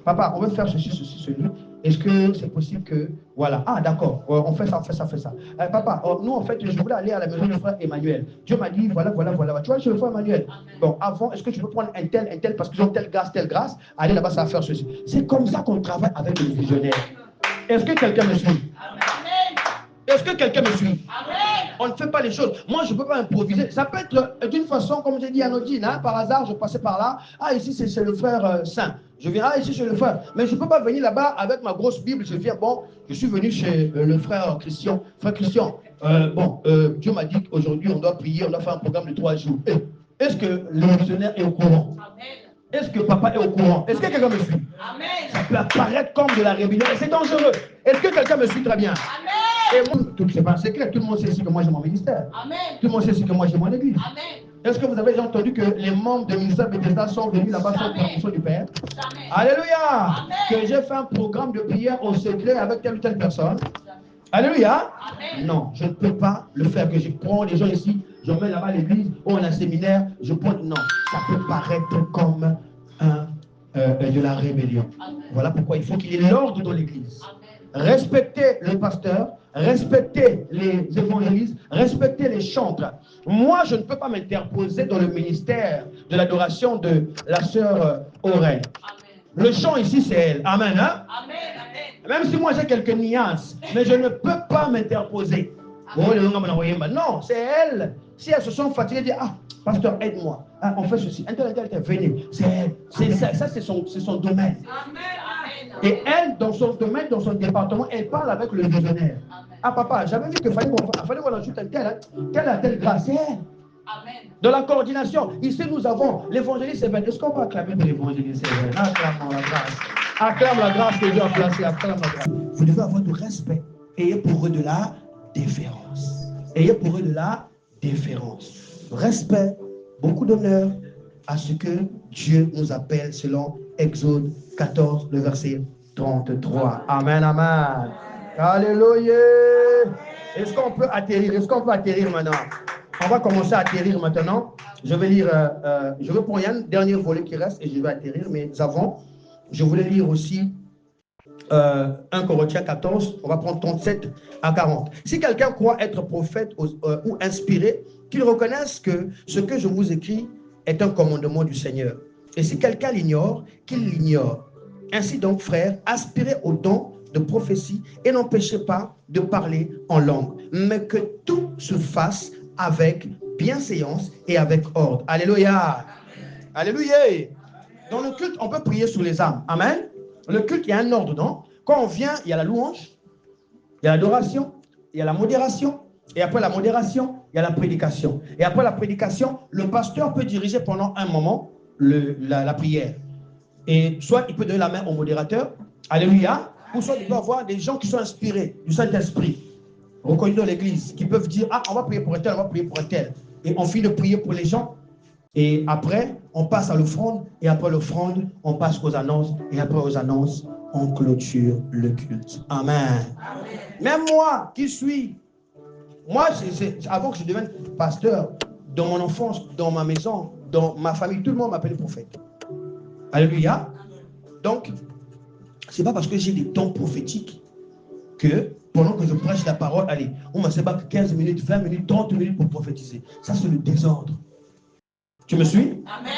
Papa, on veut faire ceci, ceci. Est-ce que c'est possible que... Voilà. Ah, d'accord. On fait ça, on fait ça, on fait ça. Papa, nous, en fait, je voulais aller à la maison du frère Emmanuel. Dieu m'a dit, voilà. Tu vois, chez le frère Emmanuel. Bon, avant, est-ce que tu peux prendre un tel, parce qu'ils ont telle grâce. Allez là-bas, ça va faire ceci. C'est comme ça qu'on travaille avec les visionnaires. Est-ce que quelqu'un me suit? Est-ce que quelqu'un me suit? On ne fait pas les choses. Moi, je ne peux pas improviser. Ça peut être d'une façon, comme j'ai dit à Nodine, hein, par hasard, je passais par là. Ah, ici, c'est le frère Saint. Je viens, ici, c'est le frère. Mais je ne peux pas venir là-bas avec ma grosse Bible. Je viens, bon, je suis venu chez le frère Christian. Frère Christian, Dieu m'a dit qu'aujourd'hui, on doit prier, on doit faire un programme de 3 jours. Est-ce que le missionnaire est au courant? Est-ce que papa est au courant? Est-ce que quelqu'un me suit? Amen. Ça peut apparaître comme de la rébellion. C'est dangereux. Est-ce que quelqu'un me suit très bien? Amen. Et moi, c'est pas un secret. Tout le monde sait ici que moi j'ai mon ministère. Amen. Tout le monde sait ici que moi j'ai mon église. Amen. Est-ce que vous avez déjà entendu que les membres du ministère Bethesda sont venus là-bas sans permission du Père? Amen. Alléluia. Amen. Que j'ai fait un programme de prière au secret avec telle ou telle personne. Amen. Alléluia. Amen. Non, je ne peux pas le faire. Que je prends les gens ici, je mets là-bas à l'église, ou on a un séminaire, je prends... Non, ça peut paraître comme de la rébellion. Amen. Voilà pourquoi il faut qu'il y ait l'ordre dans l'église. Respectez le pasteur, respectez les évangélistes, respectez les chantres. Moi, je ne peux pas m'interposer dans le ministère de l'adoration de la sœur Aurèle. Le chant ici, c'est elle. Amen. Hein? Amen, amen. Même si moi j'ai quelques nuances, mais je ne peux pas m'interposer. Non, c'est elle. Si elles se sont fatiguées, disent, ah, pasteur, aide-moi. Ah, on fait ceci. Venez. C'est elle. Ça, c'est son domaine. Amen. Et elle, dans son domaine, dans son département, elle parle avec le visionnaire. Ah, papa, j'avais vu qu'il fallait qu'on ajoute telle a telle grâce. C'est elle. Amen. Dans la coordination, ici nous avons l'évangéliste Evan. Est-ce qu'on va acclamer pour l'évangéliste Evan? Acclame la grâce. Acclame la grâce que Dieu a placée. Acclame la grâce. Vous devez avoir du respect. Ayez pour eux de la déférence. Ayez pour eux de la déférence. Respect, beaucoup d'honneur à ce que Dieu nous appelle selon Exode 14, le verset 33. Amen, amen. Alléluia. Est-ce qu'on peut atterrir? Est-ce qu'on peut atterrir maintenant? On va commencer à atterrir maintenant. Je vais lire, je vais prendre un dernier volet qui reste et je vais atterrir. Mais avant, je voulais lire aussi 1 Corinthiens 14, on va prendre 37 à 40. Si quelqu'un croit être prophète ou inspiré, qu'il reconnaisse que ce que je vous écris est un commandement du Seigneur. Et si quelqu'un l'ignore, qu'il l'ignore. Ainsi donc, frères, aspirez au don de prophétie et n'empêchez pas de parler en langue, mais que tout se fasse avec bienséance et avec ordre. Alléluia. Alléluia. Dans le culte, on peut prier sur les âmes. Amen. Le culte, il y a un ordre, non? Quand on vient, il y a la louange, il y a l'adoration, il y a la modération, et après la modération, il y a la prédication. Et après la prédication, le pasteur peut diriger pendant un moment la prière. Et soit il peut donner la main au modérateur, alléluia, ou soit il peut avoir des gens qui sont inspirés du Saint-Esprit, reconnus dans l'église, qui peuvent dire, ah, on va prier pour un tel, on va prier pour un tel. Et on finit de prier pour les gens. Et après, on passe à l'offrande, et après l'offrande, on passe aux annonces, et après aux annonces, on clôture le culte. Amen. Amen. Même moi, qui suis, avant que je devienne pasteur, dans mon enfance, dans ma maison, dans ma famille, tout le monde m'appelait prophète. Alléluia. Donc, c'est pas parce que j'ai des dons prophétiques que pendant que je prêche la parole, allez, on m'a séparé 15 minutes, 20 minutes, 30 minutes pour prophétiser. Ça, c'est le désordre. Tu me suis? Amen.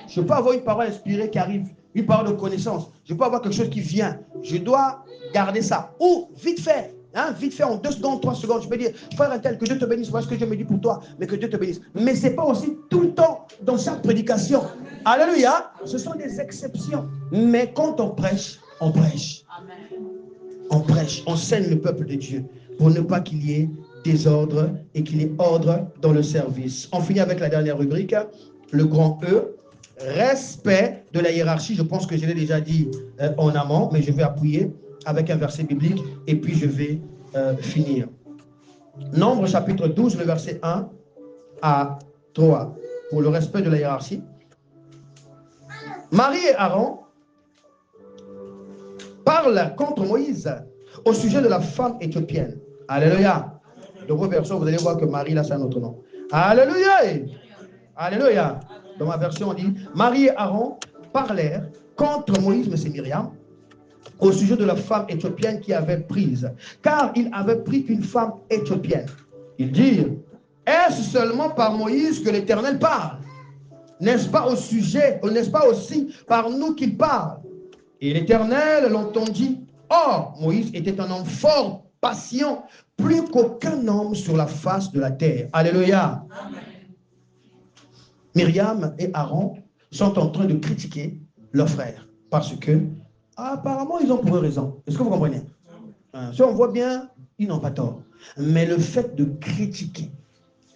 Je peux avoir une parole inspirée qui arrive, une parole de connaissance. Je peux avoir quelque chose qui vient. Je dois garder ça. Ou, vite fait, en 2 secondes, 3 secondes, je peux dire, frère un tel, que Dieu te bénisse, voilà ce que Dieu me dit pour toi, mais que Dieu te bénisse. Mais ce n'est pas aussi tout le temps dans chaque prédication. Alléluia. Ce sont des exceptions. Mais quand on prêche, on prêche. On prêche, on saigne le peuple de Dieu pour ne pas qu'il y ait désordre et qu'il y ait ordre dans le service. On finit avec la dernière rubrique, le grand E, respect de la hiérarchie. Je pense que je l'ai déjà dit en amont, mais je vais appuyer avec un verset biblique et puis je vais finir. Nombre chapitre 12, le verset 1 à 3, pour le respect de la hiérarchie. Marie et Aaron parle contre Moïse au sujet de la femme éthiopienne. Alléluia. Dans vos versions, vous allez voir que Marie, là, c'est un autre nom. Alléluia. Alléluia. Dans ma version, on dit, Marie et Aaron parlèrent contre Moïse, mais c'est Myriam, au sujet de la femme éthiopienne qui avait prise. Car il avait pris une femme éthiopienne. Ils dirent, est-ce seulement par Moïse que l'Éternel parle? N'est-ce pas au sujet, ou n'est-ce pas aussi par nous qu'il parle? Et l'Éternel l'entendit. Or, Moïse était un homme fort, patient, plus qu'aucun homme sur la face de la terre. Alléluia. Amen. Myriam et Aaron sont en train de critiquer leurs frères parce que, apparemment, ils ont pour eux raison. Est-ce que vous comprenez? Si on voit bien, ils n'ont pas tort. Mais le fait de critiquer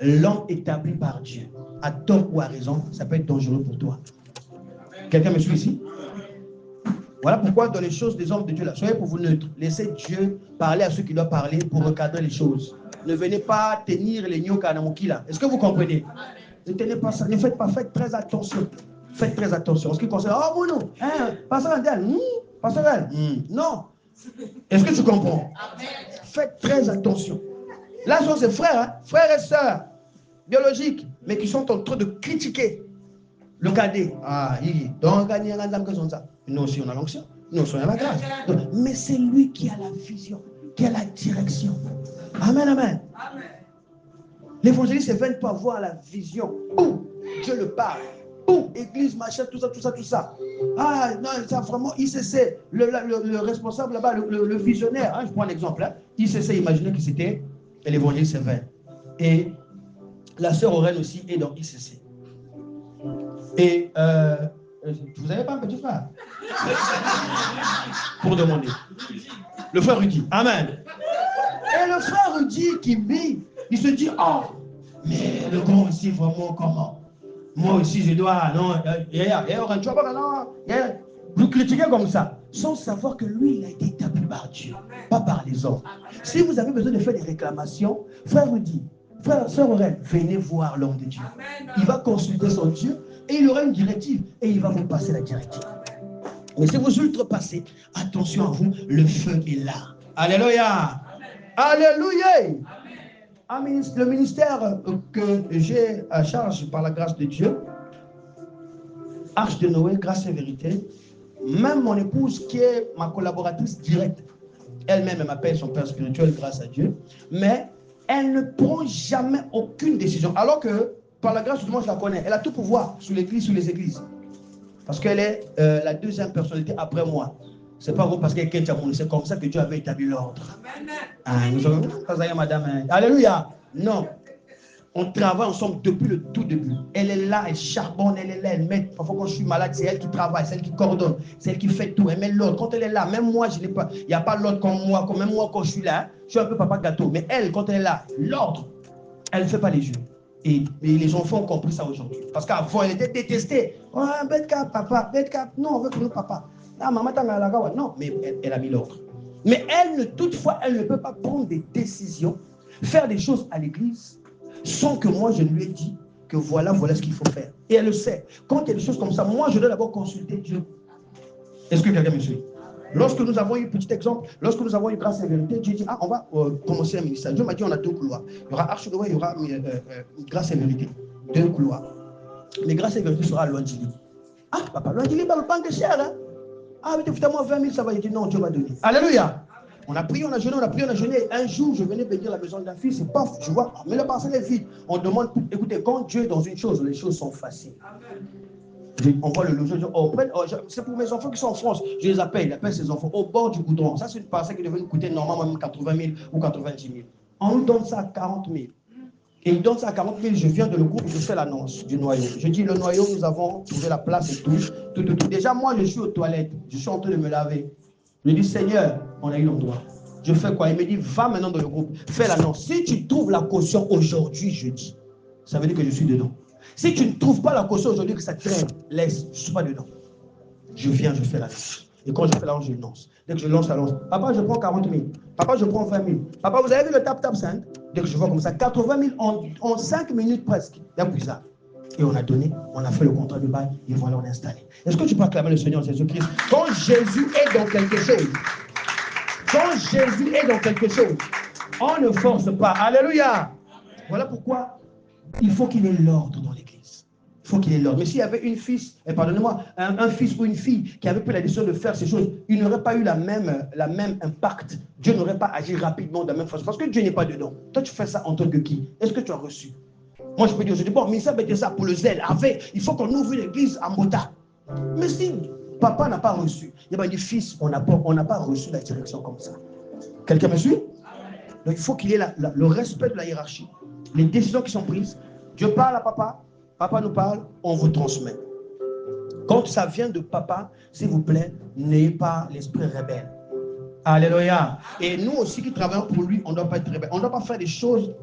l'homme établi par Dieu, à tort ou à raison, ça peut être dangereux pour toi. Quelqu'un me suit ici? Voilà pourquoi dans les choses des hommes de Dieu, là, soyez pour vous neutres. Laissez Dieu parler à ceux qui doivent parler pour recadrer les choses. Ne venez pas tenir les nyoka namoki là. Est-ce que vous comprenez? Ne tenez pas ça. Ne faites pas. Faites très attention. Faites très attention. En ce qui concerne, oh bon non, pasteur Andel, pasteur elle, non. Est-ce que tu comprends? Faites très attention. Là, ce sont ces frères, frères et sœurs biologiques, mais qui sont en train de critiquer le cadet. Donc, nous aussi on a l'onction, nous aussi on a la grâce. Mais c'est lui qui a la vision, qui a la direction. Amen, amen. L'évangéliste ne vient pas voir la vision. Où Dieu le parle. Où église, machin, tout ça. Non, ça vraiment, ICC, le responsable là-bas, le visionnaire. Je prends un exemple. ICC, imaginez que c'était l'évangéliste Sévère. Et la sœur Aurène aussi est dans ICC. Et vous n'avez pas un petit frère pour demander. Le frère Rudy. Amen. Et le frère Rudy qui vit, il se dit, oh, mais le grand aussi, vraiment, comment? Moi aussi, je dois, non, vous critiquez comme ça, sans savoir que lui, il a été établi par Dieu, pas par les hommes. Si vous avez besoin de faire des réclamations, frère Rudy, frère, sœur Aurèle, venez voir l'homme de Dieu. Il va consulter son Dieu et il aura une directive et il va vous passer la directive. Mais si vous outrepassez, attention à vous, le feu est là. Alléluia. Alléluia. Le ministère que j'ai à charge par la grâce de Dieu, Arche de Noé, grâce et vérité, même mon épouse qui est ma collaboratrice directe, elle-même m'appelle son père spirituel grâce à Dieu, mais elle ne prend jamais aucune décision. Alors que, par la grâce de Dieu, moi je la connais. Elle a tout pouvoir sur l'église, sur les églises. Parce qu'elle est la deuxième personnalité après moi. C'est pas vrai parce qu'elle est c'est comme ça que Dieu avait établi l'ordre. Nous avons madame. Alléluia. Non. On travaille ensemble depuis le tout début. Elle est là, elle charbonne, elle est là, elle met. Parfois quand je suis malade, c'est elle qui travaille, c'est elle qui coordonne, c'est elle qui fait tout. Elle met l'ordre. Quand elle est là, même moi, je n'ai pas. Il n'y a pas l'ordre comme moi. Même moi, quand je suis là, je suis un peu papa gâteau. Mais elle, quand elle est là, l'ordre, elle ne fait pas les jeux. Et les enfants ont compris ça aujourd'hui. Parce qu'avant, elle était détestée. Oh, bête cap, papa, bête cap. Non, on veut que nous, papa. Ah, maman, t'as la gawa. Non, mais elle a mis l'ordre. Mais toutefois, elle ne peut pas prendre des décisions, faire des choses à l'église, sans que moi, je lui ai dit que voilà ce qu'il faut faire. Et elle le sait. Quand il y a des choses comme ça, moi, je dois d'abord consulter Dieu. Est-ce que quelqu'un me suit? Lorsque nous avons eu, petit exemple, lorsque nous avons eu grâce et vérité, Dieu dit, on va commencer un ministère. Dieu m'a dit, on a 2 couloirs. Il y aura Arche de Noé, il y aura grâce et vérité. 2 couloirs. Mais grâce et vérité sera à Loandjili. Ah, papa, Loandjili, le banque est cher, hein? Ah, mais évidemment, 20 000, ça va. Il dit, non, Dieu va donner. Alléluia. On a prié, on a jeûné. Un jour, je venais bénir la maison d'un fils, et paf, je vois, mais le parcelle est vide. On demande, écoutez, quand Dieu est dans une chose, les choses sont faciles. On voit le logement, c'est pour mes enfants qui sont en France, je les appelle, il appelle ses enfants au bord du goudron. Ça, c'est une parcelle qui devait nous coûter normalement même 80 000 ou 90 000. On nous donne ça à 40 000. Et il donne ça à 40 000, je viens de le groupe, je fais l'annonce du noyau. Je dis, le noyau, nous avons trouvé la place et tout. Déjà, moi, je suis aux toilettes, je suis en train de me laver. Je dis, Seigneur, on a eu l'endroit. Je fais quoi? Il me dit, va maintenant dans le groupe, fais l'annonce. Si tu trouves la caution aujourd'hui, jeudi, ça veut dire que je suis dedans. Si tu ne trouves pas la caution aujourd'hui, que ça traîne, laisse, je ne suis pas dedans. Je viens, je fais l'annonce. Et quand je fais l'annonce, je lance. Dès que je lance l'annonce, papa, je prends 40 000. Papa, je prends 20 000. Papa, vous avez vu le tap 5? Dès que je vois comme ça, 80 000 en 5 minutes presque. C'est bizarre. Et on a donné, on a fait le contrat de bail, et voilà, on est installé. Est-ce que tu peux acclamer le Seigneur Jésus-Christ? Quand Jésus est dans quelque chose, on ne force pas. Alléluia. Voilà pourquoi il faut qu'il ait l'ordre dans l'église. Il faut qu'il ait l'ordre. Mais s'il y avait une fils, pardonnez-moi, un fils ou une fille qui avait pris la décision de faire ces choses, il n'aurait pas eu la même impact. Dieu n'aurait pas agi rapidement de la même façon. Parce que Dieu n'est pas dedans. Toi, tu fais ça en tant que qui? Est-ce que tu as reçu? Moi, je peux dire aujourd'hui, bon, mais ça mettait ça pour le zèle. Il faut qu'on ouvre l'église à Mota. Mais si papa n'a pas reçu, il y a des fils, on n'a pas reçu la direction comme ça. Quelqu'un me suit? Donc, il faut qu'il y ait le respect de la hiérarchie. Les décisions qui sont prises, Dieu parle à papa, papa nous parle, on vous transmet. Quand ça vient de papa, s'il vous plaît, n'ayez pas l'esprit rebelle. Alléluia. Et nous aussi qui travaillons pour lui, on ne doit pas être rebelle. On ne doit pas faire des choses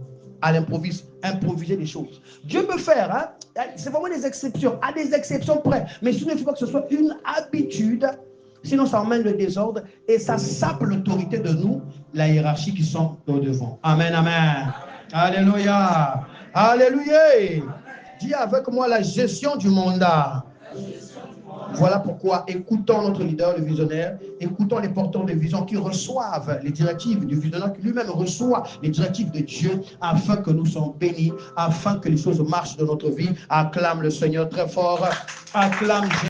à l'improviste, improviser des choses. Dieu peut faire, hein? C'est vraiment des exceptions, à des exceptions près. Mais il ne faut pas que ce soit une habitude, sinon ça emmène le désordre et ça sape l'autorité de nous, la hiérarchie qui sont au devant. Amen, amen. Alléluia. Alléluia. Dis avec moi la gestion du mandat. Voilà pourquoi, écoutons notre leader, le visionnaire, écoutons les porteurs de vision qui reçoivent les directives du visionnaire, qui lui-même reçoit les directives de Dieu, afin que nous soyons bénis, afin que les choses marchent dans notre vie. Acclame le Seigneur très fort, acclame Jésus.